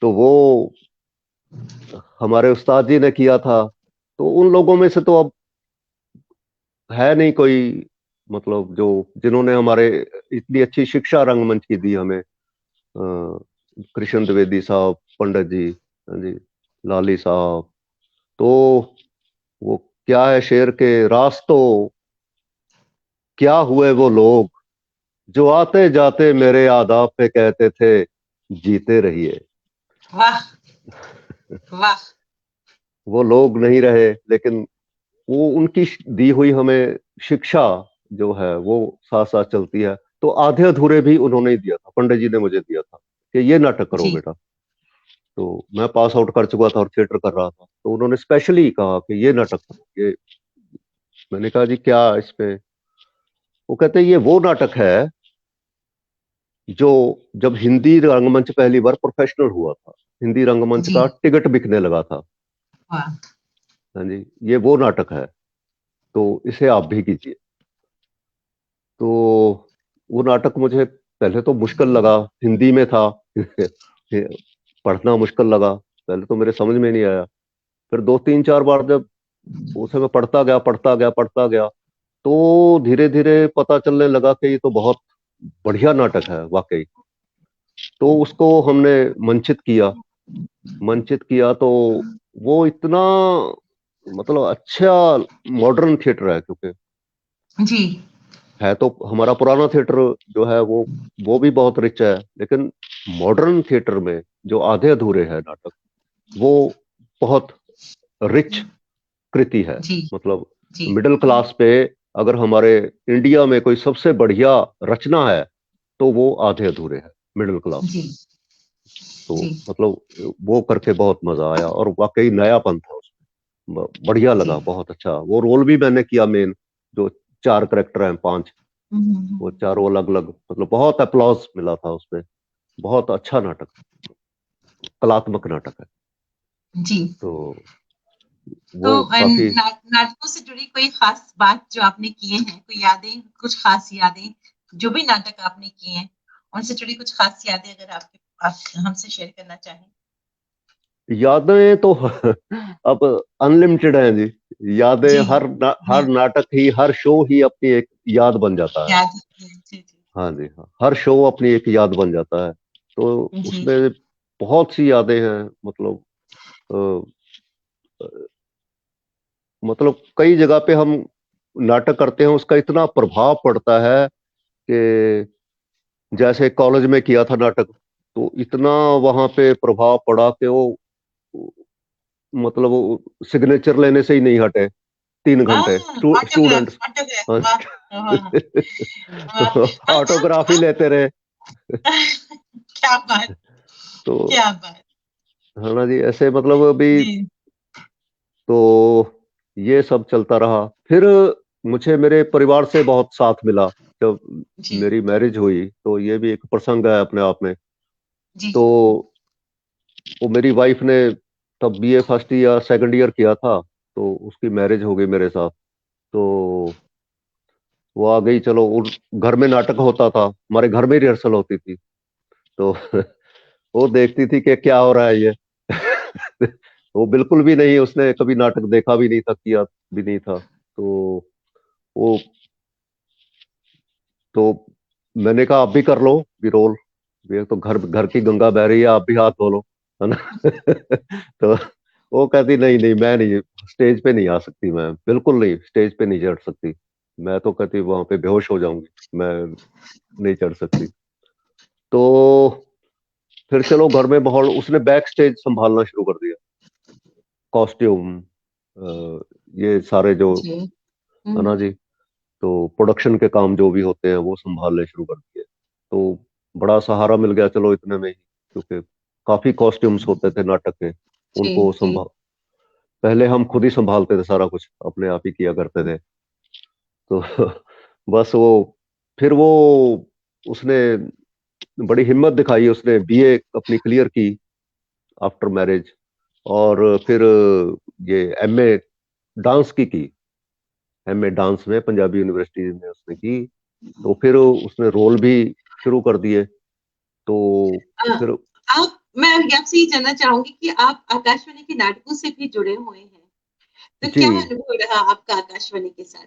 तो वो हमारे उस्ताद जी ने किया था। तो उन लोगों में से तो अब है नहीं कोई, मतलब जो जिन्होंने हमारे इतनी अच्छी शिक्षा रंगमंच की दी हमें। कृष्ण द्विवेदी साहब, पंडित जी, हाँ जी, लाली साहब। तो वो क्या है शेर के रास्तों, क्या हुए वो लोग जो आते जाते मेरे आदाब पे कहते थे जीते रहिए। वाह। वाह। वो लोग नहीं रहे, लेकिन वो उनकी दी हुई हमें शिक्षा जो है वो साथ साथ चलती है। तो आधे अधूरे भी उन्होंने ही दिया था, पंडित जी ने मुझे दिया था कि ये नाटक करो जी। बेटा। तो मैं पास आउट कर चुका था और थिएटर कर रहा था, तो उन्होंने स्पेशली कहा कि ये नाटक करो ये। मैंने कहा जी क्या इसमें? वो कहते ये वो नाटक है जो जब हिंदी रंगमंच पहली बार प्रोफेशनल हुआ था, हिंदी रंगमंच जी। का टिकट बिकने लगा था। वाह। हाँ जी, ये वो नाटक है, तो इसे आप भी कीजिए। तो वो नाटक मुझे पहले तो मुश्किल लगा, हिंदी में था पढ़ना मुश्किल लगा, पहले तो मेरे समझ में नहीं आया। फिर दो तीन चार बार जब उसे मैं पढ़ता गया, तो धीरे धीरे पता चलने लगा कि ये तो बहुत बढ़िया नाटक है वाकई। तो उसको हमने मंचित किया, मंचित किया तो वो इतना मतलब अच्छा मॉडर्न थिएटर है, क्योंकि जी। है तो हमारा पुराना थिएटर जो है वो भी बहुत रिच है, लेकिन मॉडर्न थिएटर में जो आधे अधूरे है नाटक, वो बहुत रिच कृति है। जी। मतलब जी। मिडिल क्लास पे अगर हमारे इंडिया में कोई सबसे बढ़िया रचना है तो वो आधे अधूरे है, मिडिल क्लास जी। में। तो जी। मतलब वो करके बहुत मजा आया, और वाकई नयापन था उसमें, बढ़िया जी। लगा, बहुत अच्छा। वो रोल भी मैंने किया मेन, जो चार करेक्टर हैं, पांच, वो चारों अलग अलग, मतलब बहुत अप्लॉज मिला था उसमें। बहुत अच्छा नाटक, कलात्मक नाटक है। जी। तो तो वो काफी। नाटकों से जुड़ी कोई खास बात जो आपने किए हैं, कोई यादें, कुछ खास यादें, जो भी नाटक आपने किए हैं उनसे जुड़ी कुछ खास यादें अगर आप हमसे शेयर करना चाहें। यादें तो अब अनलिमिटेड हैं जी, यादें। जी। हर नाटक ही, हर शो ही अपनी एक याद बन जाता है। याद है। जी। जी। हाँ जी, हाँ, हर शो अपनी एक याद बन जाता है। तो जी। उसमें बहुत सी यादें हैं, मतलब मतलब कई जगह पे हम नाटक करते हैं, उसका इतना प्रभाव पड़ता है कि जैसे कॉलेज में किया था नाटक, तो इतना वहां पे प्रभाव पड़ा कि वो मतलब वो सिग्नेचर लेने से ही नहीं हटे 3 घंटे, ऑटोग्राफ स्टूडेंट्स। ऑटोग्राफ, हाँ, वाह। वाह। वाह। तो ऑटोग्राफ ही लेते रहे। क्या बात। तो क्या बात। है ना जी, ऐसे मतलब अभी। जी। तो ये सब चलता रहा। फिर मुझे मेरे परिवार से बहुत साथ मिला जब जी। मेरी मैरिज हुई, तो ये भी एक प्रसंग है अपने आप में। जी। तो वो मेरी वाइफ ने तब BA first year second year किया था, तो उसकी मैरिज हो गई मेरे साथ। तो वो आ गई, चलो घर में नाटक होता था, हमारे घर में रिहर्सल होती थी। तो वो देखती थी कि क्या हो रहा है ये वो बिल्कुल भी नहीं, उसने कभी नाटक देखा भी नहीं था, किया भी नहीं था। तो वो तो मैंने कहा आप भी कर लो भी रोल, ये तो घर घर की गंगा बह रही है, आप भी हाथ धो लो, है ना तो वो कहती नहीं नहीं, मैं नहीं, स्टेज पे नहीं आ सकती, मैं बिल्कुल नहीं, स्टेज पे नहीं चढ़ सकती। मैं तो कहती वहां पे बेहोश हो जाऊंगी, मैं नहीं चढ़ सकती। तो फिर चलो घर में माहौल, उसने बैक स्टेज संभालना शुरू कर दिया, कॉस्ट्यूम, ये सारे जो, जी। है ना जी, तो प्रोडक्शन के काम जो भी होते हैं वो संभालने शुरू कर दिए। तो बड़ा सहारा मिल गया चलो इतने में ही, क्योंकि काफी कॉस्ट्यूम्स होते थे नाटक के, जी। उनको जी। संभाल, पहले हम खुद ही संभालते थे, सारा कुछ अपने आप ही किया करते थे। तो बस वो, फिर वो उसने बड़ी हिम्मत दिखाई, उसने बीए अपनी क्लियर की आफ्टर मैरिज, और फिर ये एमए डांस की। एमए डांस में पंजाबी यूनिवर्सिटी में उसने की। तो फिर उसने रोल भी शुरू कर दिए। तो अ, फिर आप मैं आपसे ये जानना चाहूंगी कि आप आकाशवाणी के नाटकों से भी जुड़े हुए हैं, तो जी, क्या अनुभव रहा आपका आकाशवाणी के साथ?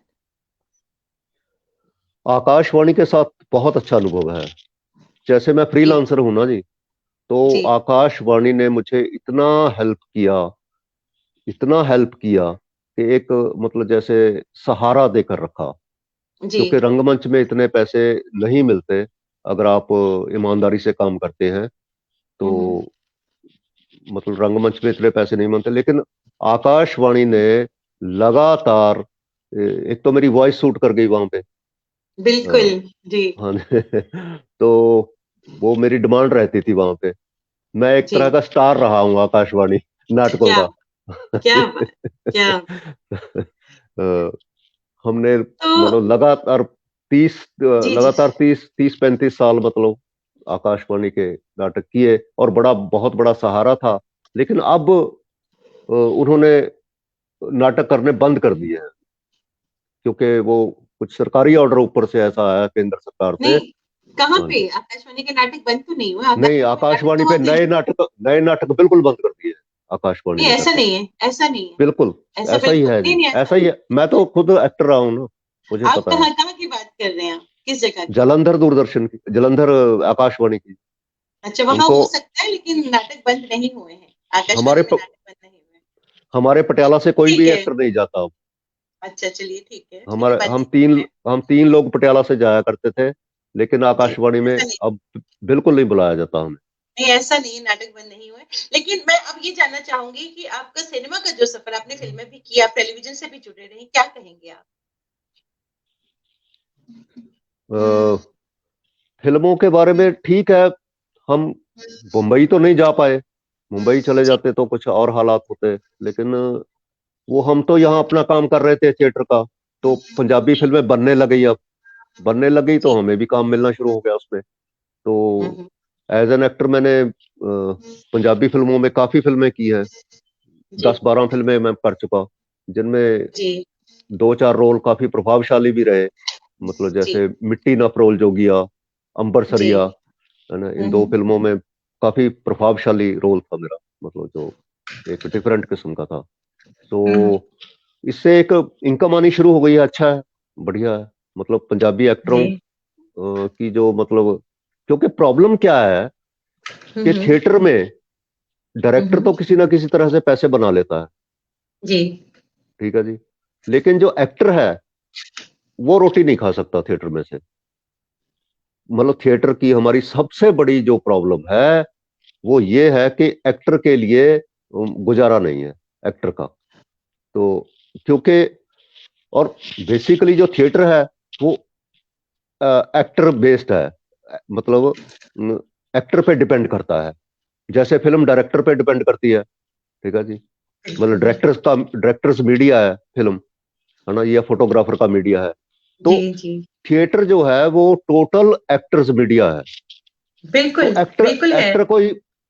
आकाशवाणी के साथ बहुत अच्छा अनुभव है। जैसे मैं जी फ्रीलांसर हूं ना जी, तो जी आकाशवाणी ने मुझे इतना हेल्प किया कि एक मतलब जैसे सहारा देकर रखा। जी। क्योंकि रंगमंच में इतने पैसे नहीं मिलते अगर आप ईमानदारी से काम करते हैं। तो हम्म। मतलब रंगमंच में इतने पैसे नहीं मिलते, लेकिन आकाशवाणी ने लगातार एक तो मेरी वॉइस सूट कर गई वहां पे। बिल्कुल। हाँ, जी हाँ। तो वो मेरी डिमांड रहती थी वहां पे। मैं एक जी। तरह का स्टार रहा हूँ आकाशवाणी नाटकों क्या का। क्या बात, क्या बात। अ, हमने तो मतलब जी जी। लगातार 30-35 साल मतलब आकाशवाणी के नाटक किए, और बहुत बड़ा सहारा था। लेकिन अब उन्होंने नाटक करने बंद कर दिए हैं, क्योंकि वो कुछ सरकारी ऑर्डर ऊपर से ऐसा आया केंद्र सरकार से। नहीं, कहाँ हाँ पे जी। आकाशवाणी के नाटक बंद तो नहीं हुए, नहीं, आकाशवाणी में नाटक आकाशवाणी तो पे होते हैं। नए नाटक बिल्कुल बंद कर दिए आकाशवाणी नहीं ने ऐसा करके। नहीं है, ऐसा नहीं है, बिल्कुल ऐसा ऐसा ही बिल्कुल है नहीं जी, नहीं ऐसा ऐसा। ही है। मैं तो खुद एक्टर रहा हूँ ना, मुझे आप पता है। कहाँ कहाँ की बात कर रहे हैं, आप किस जगह की? जलंधर दूरदर्शन की, जलंधर आकाशवाणी की। अच्छा, वहां उनको हो सकता है लेकिन नाटक बंद नहीं हुए हैं, हमारे आकाशवाणी में प, नाटक बंद नहीं हुए हैं। हमारे पटियाला से कोई ठीक भी है। एक्टर नहीं जाता अब। अच्छा चलिए ठीक है, चलिए हमारे बंद नहीं हुए हैं। हम तीन लोग पटियाला से जाया करते थे, लेकिन जी आकाशवाणी में ऐसा नहीं, अब बिल्कुल नहीं बुलाया जाता हमें। नहीं ऐसा नहीं है, नाटक बंद नहीं हुए। लेकिन मैं अब ये जानना चाहूंगी कि आपका सिनेमा का जो सफर, आपने फिल्में भी की, आप टेलीविजन से भी जुड़े रहे, क्या कहेंगे आप? अ, फिल्मों के बारे में ठीक है। हम मुंबई तो नहीं जा पाए। मुंबई चले जी जाते तो कुछ और हालात होते। लेकिन वो हम तो यहाँ अपना काम कर रहे थे थिएटर का। तो पंजाबी जी फिल्में बनने लग गई तो जी। हमें भी काम मिलना शुरू हो गया उसमें। तो हम्म। एज एन एक्टर मैंने पंजाबी फिल्मों में काफी फिल्में की हैं। जी 10-12 फिल्में मैं कर चुका, जिनमें जी दो चार रोल काफी प्रभावशाली भी रहे। मतलब जी जैसे मिट्टी ना फरोल जोगिया, अंबर जी। सरिया, है ना। इन दो फिल्मों में काफी प्रभावशाली रोल था मेरा, मतलब जो एक डिफरेंट किस्म का था। तो हम्म। इससे एक इनकम आनी शुरू हो गई है। अच्छा है, बढ़िया है। मतलब पंजाबी एक्टरों जी। की जो मतलब, क्योंकि प्रॉब्लम क्या है कि हम्म। थिएटर में डायरेक्टर हम्म। तो किसी ना किसी तरह से पैसे बना लेता है। जी ठीक है जी। लेकिन जो एक्टर है वो रोटी नहीं खा सकता थिएटर में से। मतलब थिएटर की हमारी सबसे बड़ी जो प्रॉब्लम है वो ये है कि एक्टर के लिए गुजारा नहीं है एक्टर का। तो क्योंकि और बेसिकली जो थिएटर है वो एक्टर बेस्ड है। मतलब एक्टर पे डिपेंड करता है, जैसे फिल्म डायरेक्टर पे डिपेंड करती है। ठीक है जी। मतलब बिल्कुल बिल्कुल। डायरेक्टर्स मीडिया है फिल्म, है ना, या फोटोग्राफर का मीडिया है। तो जी जी। थिएटर जो है वो टोटल एक्टर्स मीडिया है। तो बिल्कुल बिल्कुल है।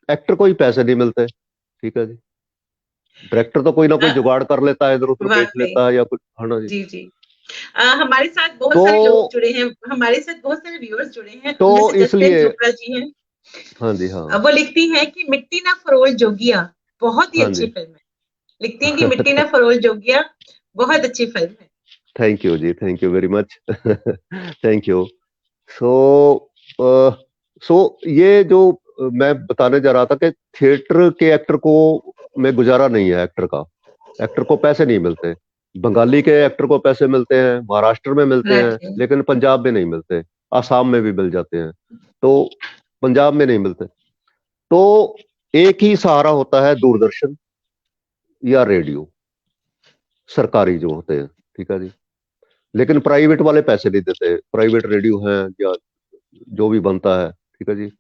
एक्टर को ही पैसे नहीं मिलते। ठीक है जी। डायरेक्टर तो कोई ना कोई अ, जुगाड़ कर लेता है, इधर उधर बेच वाकई। लेता है या कुछ, है ना जी। जी जी। हमारे साथ बहुत तो सारे लोग जुड़े हैं, हमारे साथ बहुत सारे व्यूअर्स जुड़े हैं, तो उनमें से जसप्रीत इसलिए चोपड़ा जी हैं। हाँ जी, हाँ। वो लिखती हैं कि मिट्टी ना फरोल जोगिया बहुत ही हाँ अच्छी जी। फिल्म है। लिखती हैं कि मिट्टी ना फरोल जोगिया बहुत अच्छी फिल्म है। Thank you ji, thank you very much. Thank you. So so ये जो मैं बताने जा रहा था कि थिएटर के एक्टर को में गुजारा नहीं है एक्टर का। एक्टर को पैसे नहीं मिलते। बंगाली के एक्टर को पैसे मिलते हैं, महाराष्ट्र में मिलते हैं, एग्जैक्टली। लेकिन पंजाब में नहीं मिलते। आसाम में भी मिल जाते हैं, तो पंजाब में नहीं मिलते। तो एक ही सहारा होता है, दूरदर्शन या रेडियो, सरकारी जो होते हैं। ठीक है जी। लेकिन प्राइवेट वाले पैसे नहीं देते, प्राइवेट रेडियो हैं या जो भी बनता है। ठीक है जी।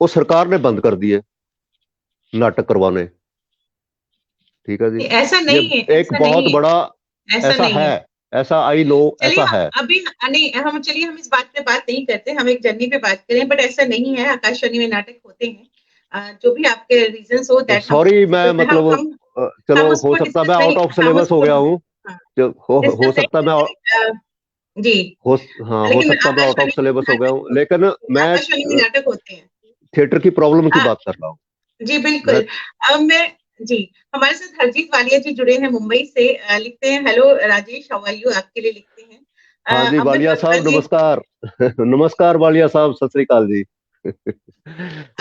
वो सरकार ने बंद कर दिए नाटक करवाने। ठीक है जी। ऐसा ये नहीं है, एक ऐसा बहुत नहीं है, बड़ा ऐसा ऐसा नहीं है, है। ऐसा आई नो, चलिए ऐसा हम है। अभी नहीं, हम चलिए हम इस बात पे बात नहीं करते, हम एक जर्नी पे बात करें, बट ऐसा नहीं है, आकाशवाणी में नाटक होते हैं। जो भी आपके रीजंस हो दैट हम सॉरी, मैं मतलब हम चलो हम हो उसको सकता है डिस्कस मैं नहीं, आउट ऑफ हम सिलेबस हो उसको गया हूँ। हाँ, जो इसका हो सही सकता है मैं जी, हो हाँ, हो लेकिन सकता है मैं आउट ऑफ सिलेबस हो गया हूँ, लेकिन मैं आकाशवाणी में नाटक होते हैं। थिएटर की प्रॉब्लम की बात कर रहा हूँ। जी मैं बिल्कुल। अब मैं जी, हमारे साथ हरजीत वालिया जी जुड़े हैं मुंबई से। लिखते हैं, hello Rajesh, how are you, आपके लिए लिखते हैं। हाँ जी, अमन वालिया अरोड़ा साहब जी, नमस्कार। नमस्कार वालिया साहब, सत श्री अकाल जी।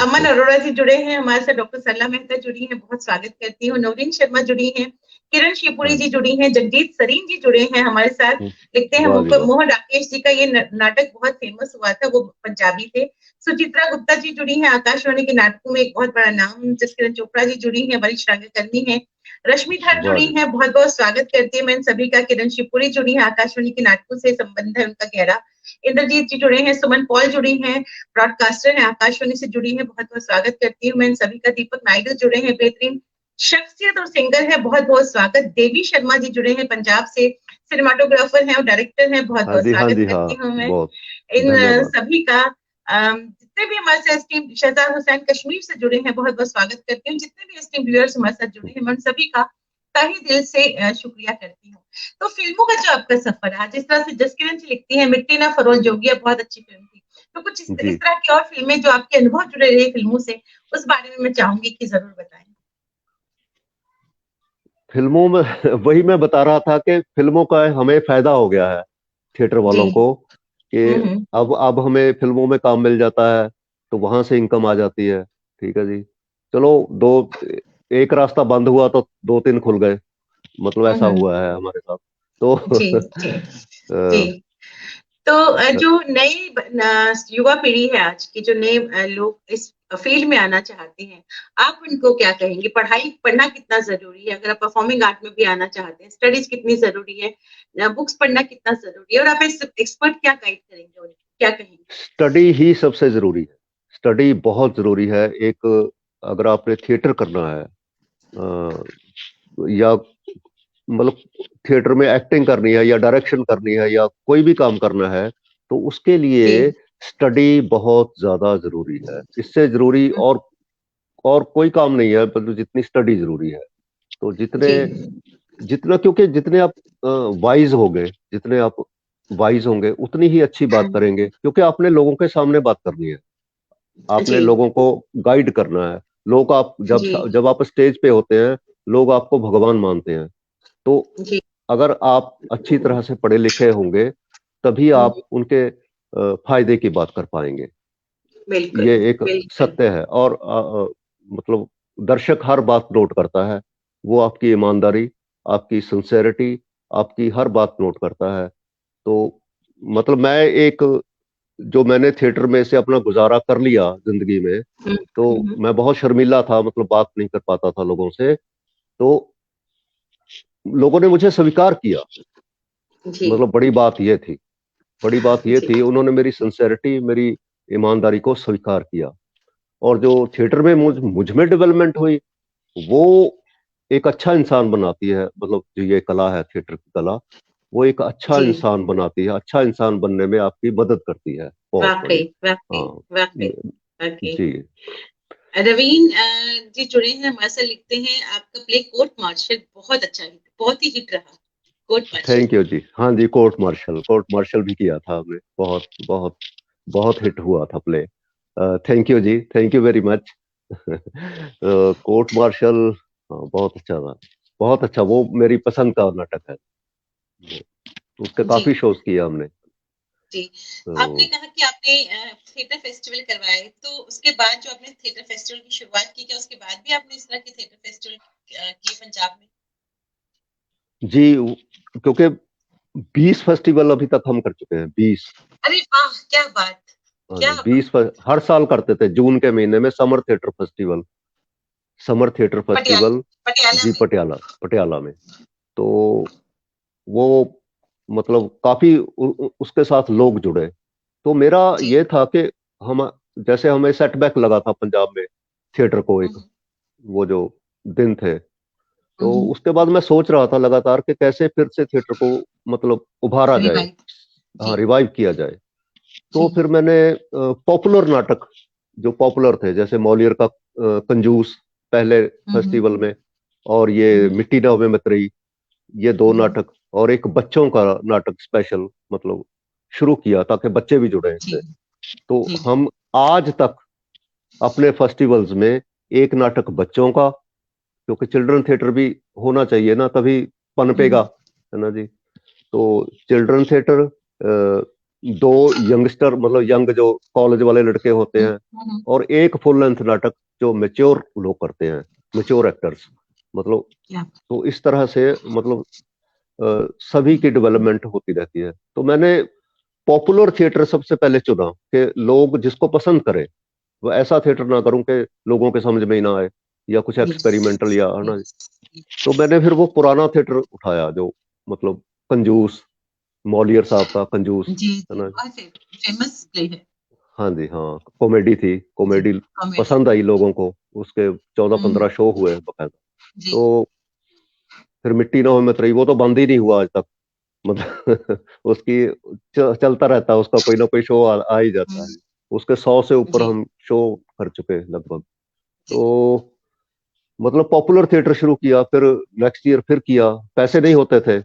अमन अरोड़ा जी जुड़े हैं हमारे साथ। डॉक्टर सरला मेहता जुड़ी हैं, बहुत स्वागत करती हूँ। नवरीन शर्मा जुड़ी हैं। किरण शिवपुरी हाँ जी जी। जुड़ी हैं। जगजीत सरीन जी जुड़े हैं हमारे साथ। लिखते हैं, वाह जी वाह। मोहन राकेश जी का ये नाटक बहुत फेमस हुआ था, वो पंजाबी थे। सुचित्रा गुप्ता जी जुड़ी हैं, आकाशवाणी के नाटकों में एक बहुत बड़ा नाम। जसकिरण चोपड़ा जी जुड़ी हैं, वरिष्ठ रंगकर्मी हैं। रश्मि धर वाह जुड़ी जी। हैं, बहुत बहुत स्वागत करती है मैं इन सभी का। किरण शिवपुरी जुड़ी है, आकाशवाणी के नाटकों से संबंध है उनका गहरा। इंद्रजीत जी जुड़े हैं। सुमन पॉल जुड़ी हैं, ब्रॉडकास्टर है, आकाशवाणी से जुड़ी है, बहुत बहुत स्वागत करती हूँ मैं इन सभी का। दीपक नायडू जुड़े हैं, बेहतरीन शख्सियत और सिंगर है, बहुत बहुत स्वागत। देवी शर्मा जी जुड़े हैं पंजाब से, सिनेमाटोग्राफर हैं और डायरेक्टर हैं, बहुत हाँ बहुत जी, हाँ स्वागत जी, हाँ। करती हूँ मैं बहुत इन धन्यवाद। सभी का। जितने भी हमारे साथ एस्टीम शहजाद हुसैन कश्मीर से जुड़े हैं, बहुत बहुत स्वागत करती हूँ। जितने भी एस्टीम व्यूअर्स हमारे साथ जुड़े हैं, मैं उन सभी का तहे दिल से शुक्रिया करती हूँ। तो फिल्मों का जो आपका सफर है, जिस तरह से जसकिरण जी लिखती है, मिट्टी ना फरोल जोगिया बहुत अच्छी फिल्म थी, तो कुछ इस जी, तरह की और फिल्में जो आपके अनुभव जुड़े रहे फिल्मों से, उस बारे में मैं चाहूंगी कि जरूर बताएं। फिल्मों में वही मैं बता रहा था कि फिल्मों का हमें फायदा हो गया है, थिएटर जी। वालों को, कि हम्म। अब हमें फिल्मों में काम मिल जाता है, तो वहां से इनकम आ जाती है। ठीक है जी। चलो, दो एक रास्ता बंद हुआ तो दो तीन खुल गए, मतलब ऐसा हम्म। हुआ है हमारे साथ। तो जी जी जी। अ, तो जो नई युवा पीढ़ी है आज की, जो नए लोग इस फील्ड में आना चाहते हैं, आप उनको क्या कहेंगे? पढ़ाई पढ़ना कितना जरूरी है? अगर आप परफॉर्मिंग आर्ट में भी आना चाहते हैं, स्टडीज कितनी जरूरी है? बुक्स पढ़ना कितना जरूरी है? और आप एक्सपर्ट क्या गाइड करेंगे उनको, क्या कहेंगे? स्टडी ही सबसे जरूरी है। स्टडी बहुत जरूरी है। एक, अगर आपने थिएटर करना है, या मतलब थिएटर में एक्टिंग करनी है या डायरेक्शन करनी है या कोई भी काम करना है, तो उसके जी। लिए स्टडी बहुत ज्यादा जरूरी है। इससे जरूरी और कोई काम नहीं है, मतलब जितनी स्टडी जरूरी है। तो जितने जी जितना क्योंकि जितने आप वाइज होंगे, जितने आप वाइज होंगे उतनी ही अच्छी बात करेंगे, क्योंकि आपने लोगों के सामने बात करनी है, आपने जी लोगों को गाइड करना है। लोग आप जब जी जब आप स्टेज पे होते हैं, लोग आपको भगवान मानते हैं। तो जी। अगर आप अच्छी तरह से पढ़े लिखे होंगे, तभी हम्म, आप उनके फायदे की बात कर पाएंगे। बिल्कुल ये एक बिल्कुल। सत्य है। और मतलब दर्शक हर बात नोट करता है। वो आपकी ईमानदारी, आपकी सिंसेरिटी, आपकी हर बात नोट करता है। तो मतलब मैं एक, जो मैंने थिएटर में से अपना गुजारा कर लिया जिंदगी में, हम्म, तो हम्म, मैं बहुत शर्मिला था, मतलब बात नहीं कर पाता था लोगों से। तो लोगों ने मुझे स्वीकार किया। जी मतलब बड़ी बात ये थी, बड़ी बात ये जी थी, उन्होंने मेरी सिंसेरिटी, मेरी ईमानदारी को स्वीकार किया। और जो थिएटर में मुझ में डेवलपमेंट हुई, वो एक अच्छा इंसान बनाती है। मतलब जो ये कला है, थिएटर की कला, वो एक अच्छा जी। इंसान बनाती है, अच्छा इंसान बनने में आपकी मदद करती है, बहुत वाकई बड़ी। वाकई हाँ। वाकई ये- वाकई। जी। रवीन जी जुड़े हैं हमारे साथ, लिखते हैं, आपका प्ले कोर्ट मार्शल बहुत अच्छा हिट, बहुत ही हिट रहा। Court martial. Thank you ji. हाँ जी, कोर्ट मार्शल भी किया था हमने। बहुत बहुत बहुत हिट हुआ था play. Thank you ji, thank you very much. Court martial, हाँ, बहुत अच्छा था। बहुत अच्छा, वो मेरी पसंद का नाटक है। उसके जी काफी शोज किए हमने। जी। आपने तो कहा कि आपने थिएटर फेस्टिवल करवाए, तो उसके बाद जो आपने थिएटर फेस्टिवल की शुरुआत की, क्या उसके बाद भी आपने इस तरह के थिएटर फेस्टिवल किए पंजाब में? जी, क्योंकि 20 फेस्टिवल अभी तक हम कर चुके हैं, 20। अरे वाह, क्या बात, हाँ क्या जी, बात। हर साल करते थे जून के महीने में, summer theatre Patiala, festival. Patiala जी, में। पटियाला, पटियाला में। तो वो मतलब काफी उसके साथ लोग जुड़े। तो मेरा जी। ये था कि हम, जैसे हमें सेटबैक लगा था पंजाब में थिएटर को, एक हम्म, वो जो दिन थे, तो हम्म, उसके बाद मैं सोच रहा था लगातार कि कैसे फिर से थिएटर को मतलब उभारा जाए, रिवाइव। हाँ, जी रिवाइव किया जाए। तो जी। फिर मैंने पॉपुलर नाटक, जो पॉपुलर थे, जैसे मौलियर का कंजूस पहले हम्म, फेस्टिवल में, और ये हम्म, मिट्टी ना होवे मतरई, ये 2 नाटक और एक बच्चों का नाटक स्पेशल मतलब शुरू किया ताकि बच्चे भी जुड़े जी इससे। तो जी हम आज तक अपने फेस्टिवल्स में एक नाटक बच्चों का, क्योंकि चिल्ड्रन थिएटर भी होना चाहिए ना, तभी पनपेगा, है ना जी। तो चिल्ड्रन थिएटर, 2 यंगस्टर मतलब यंग जो कॉलेज वाले लड़के होते हैं, और एक फुल लेंथ नाटक जो मेच्योर लोग करते हैं, मेच्योर एक्टर्स मतलब। क्या तो इस तरह से मतलब सभी की डेवलपमेंट होती रहती है। तो मैंने पॉपुलर थिएटर सबसे पहले चुना कि लोग जिसको पसंद करें, वो ऐसा थिएटर ना करूं कि लोगों के समझ में ही ना आए या कुछ एक्सपेरिमेंटल या, है ना। तो मैंने फिर वो पुराना थिएटर उठाया जो मतलब कंजूस, मौलियर साहब का कंजूस, जी है जी ना। बहुत फेमस प्ले है। हाँ जी, हाँ, कॉमेडी थी, जी कॉमेडी कॉमेडी। पसंद आई लोगों को। उसके 14-15 शो हुए बकायदा। जी तो फिर मिट्टी ना हो मत रही, वो तो बंद ही नहीं हुआ आज तक, मतलब उसकी चलता रहता है, उसका कोई ना कोई शो आ ही जाता है। उसके 100 से ऊपर जी हम शो कर चुके हैं लगभग। जी तो मतलब पॉपुलर थिएटर शुरू किया, फिर नेक्स्ट ईयर फिर किया। पैसे नहीं होते थे,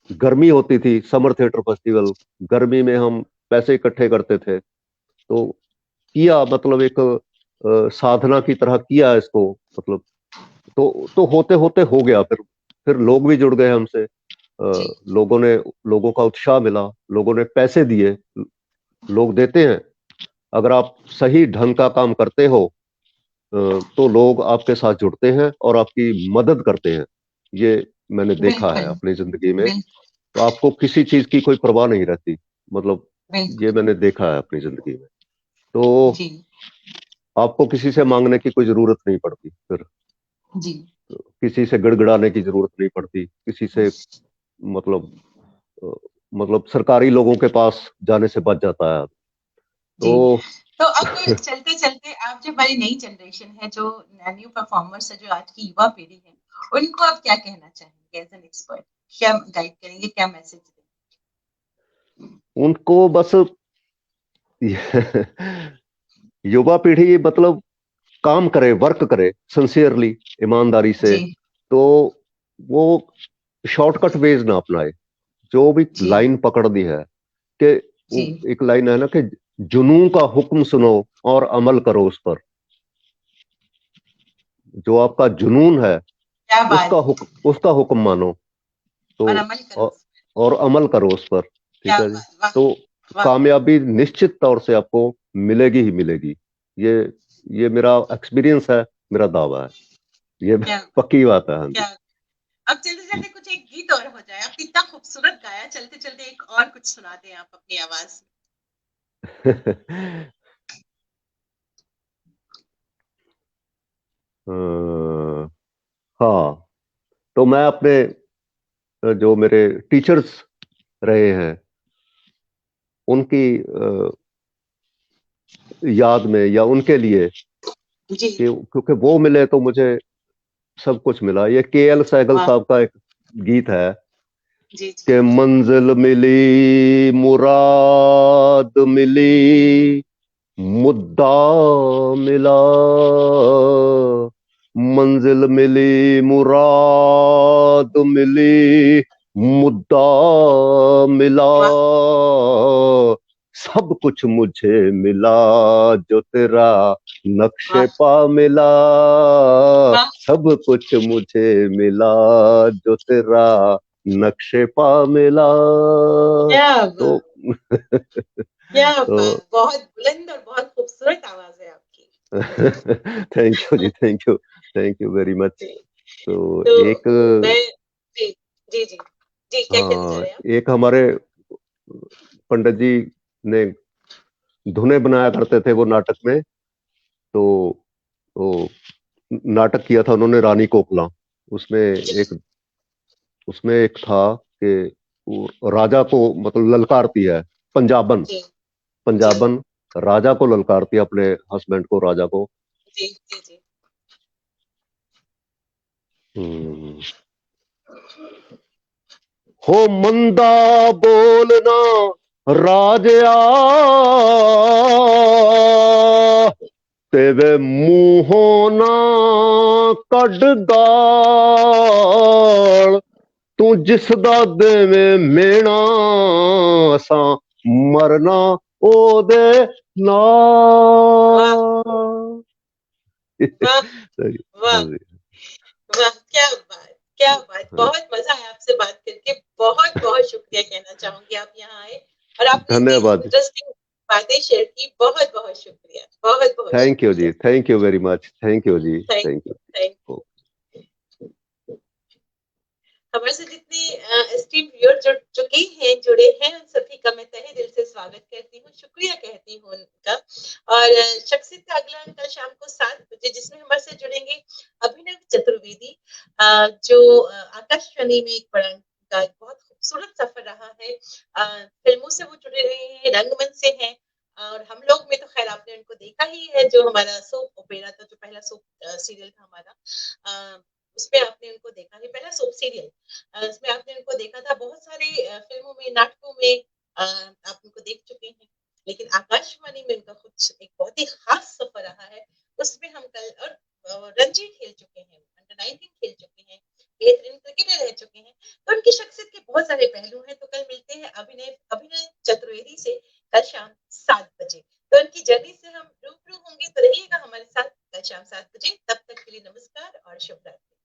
गर्मी होती थी, समर थिएटर फेस्टिवल, गर्मी में हम पैसे इकट्ठे करते थे। तो किया मतलब एक साधना की तरह किया इसको मतलब। तो होते होते हो गया। फिर लोग भी जुड़ गए हमसे, जी लोगों का उत्साह मिला, लोगों ने पैसे दिए। लोग देते हैं, अगर आप सही ढंग का काम करते हो, तो लोग आपके साथ जुड़ते हैं और आपकी मदद करते हैं। ये मैंने देखा है बिल्कुल अपनी जिंदगी में। बिल्कुल तो आपको किसी चीज की कोई परवाह नहीं रहती, मतलब ये बिल्कुल मैंने देखा है अपनी जिंदगी में। तो जी आपको किसी से मांगने की कोई जरूरत नहीं पड़ती, फिर जी किसी से गिड़गिड़ाने की जरूरत नहीं पड़ती, किसी से मतलब अ, मतलब सरकारी लोगों के पास जाने से बच जाता है। जी। तो तो अब चलते चलते आप जो हमारी नई जनरेशन है, जो न्यू परफॉर्मर्स है, जो आज की युवा पीढ़ी है, उनको आप क्या कहना चाहेंगे एज एन एक्सपर्ट? क्या गाइड करेंगे, क्या मैसेज देंगे? उनको बस युवा पीढ़ी मतलब काम करे, वर्क करे सिंसियरली, ईमानदारी से। जी तो वो शॉर्टकट वेज ना अपनाए। जो भी जी लाइन पकड़ दी है कि जी एक लाइन है ना कि जुनून का हुक्म सुनो और अमल करो उस पर। जो आपका जुनून है, क्या बात है। उसका हुक्म मानो। तो और अमल करो। और, और अमल करो उस पर, ठीक क्या है जी। बात, वाह तो वाह। कामयाबी निश्चित तौर से आपको मिलेगी ही मिलेगी। ये ये मेरा एक्सपीरियंस है, मेरा दावा है, ये क्या पक्की बात है। हाँ क्या अब चलते चलते कुछ एक गीत और हो जाए। आप इतना खूबसूरत गाया, चलते चलते एक और कुछ सुनाते हैं आप अपनी आवाज जी। हाँ, तो मैं अपने जो मेरे टीचर्स रहे हैं उनकी याद में या उनके लिए, में। जी कि क्योंकि वो मिले तो मुझे सब कुछ मिला। ये के एल सहगल वाह साहब का एक गीत है जी जी कि मंजिल मिली मुराद मिली, मुद्दा मिला। मंजिल मिली मुराद मिली, मुद्दा मिला। वाह सब कुछ मुझे मिला जो तेरा नक्शे वाह पा मिला। वाह। सब कुछ मुझे मिला जो तेरा नक्शे पा मिला। क्या तो बात, क्या तो बात, बहुत बुलंद और बहुत खूबसूरत आवाज है आपकी। Thank you ji, thank you very much. जी तो तो एक, मैं जी जी जी जी क्या कहना चाह हाँ, रहे हैं आप? एक हमारे पंडित जी ने धुनें बनाया करते थे वो नाटक में। तो वो नाटक किया था उन्होंने रानी कोकला। उसमें जी एक था कि वो राजा को मतलब ललकारती है, पंजाबन जी जी पंजाबन राजा को ललकारती है, अपने हस्बैंड को, राजा को। जी जी जी हम्म, हो मंदा बोलना राजया, तेरे मुंहों ना कढ़ गाल। तू जिस दा देवे मेणा असां मरना ओदे वाह नाल। वाह हाँ वाह जी। वाह, क्या बात, हाँ, बहुत मजा आया आपसे बात करके। बहुत बहुत शुक्रिया कहना चाहूंगी, आप यहाँ आए और आपने इतनी धन्यवाद। इंटरेस्टिंग बातें शेयर की। बहुत बहुत शुक्रिया, बहुत बहुत थैंक यू शुक्रिया। जी, thank you very much, thank you ji, thank thank you, you. Thank you. हमारे से जितने एस्टीम व्यूअर जुड़े हैं, उन सभी का मैं तहे दिल से स्वागत करती हूँ, शुक्रिया कहती हूँ उनका। और शख्सियत का अगला अंक कल शाम को 7 बजे, जिसमें हमारे से जुड़ेंगे अभिनव चतुर्वेदी, जो आकाशवाणी में एक बड़ा उनका एक बहुत खूबसूरत सफर रहा है। फिल्मों से वो जुड़े रहे हैं, रंगमंच से हैं, और हम लोग में तो खैर आपने उनको देखा ही है, जो हमारा सोप ओपेरा था, जो पहला सोप सीरियल था हमारा, उसमें आपने उनको देखा है, पहला सोप सीरियल, उसमें आपने उनको देखा था। बहुत सारे फिल्मों में, नाटकों में आप उनको देख चुके हैं, लेकिन आकाशवाणी में उनका कुछ एक बहुत ही खास सफर रहा है। उसमें हम कल और रणजी खेल चुके हैं, अंडर 19 खेल चुके हैं, बेहतरीन क्रिकेटर रह चुके हैं। तो उनकी शख्सियत के बहुत सारे पहलू हैं। तो कल मिलते हैं अभिनय अभिनय चतुर्वेदी से, कल शाम 7 बजे। तो उनकी जर्नी से हम रूबरू होंगे, तो रहिएगा हमारे साथ कल शाम 7 बजे। तब तक के लिए नमस्कार और शुभ रात्रि।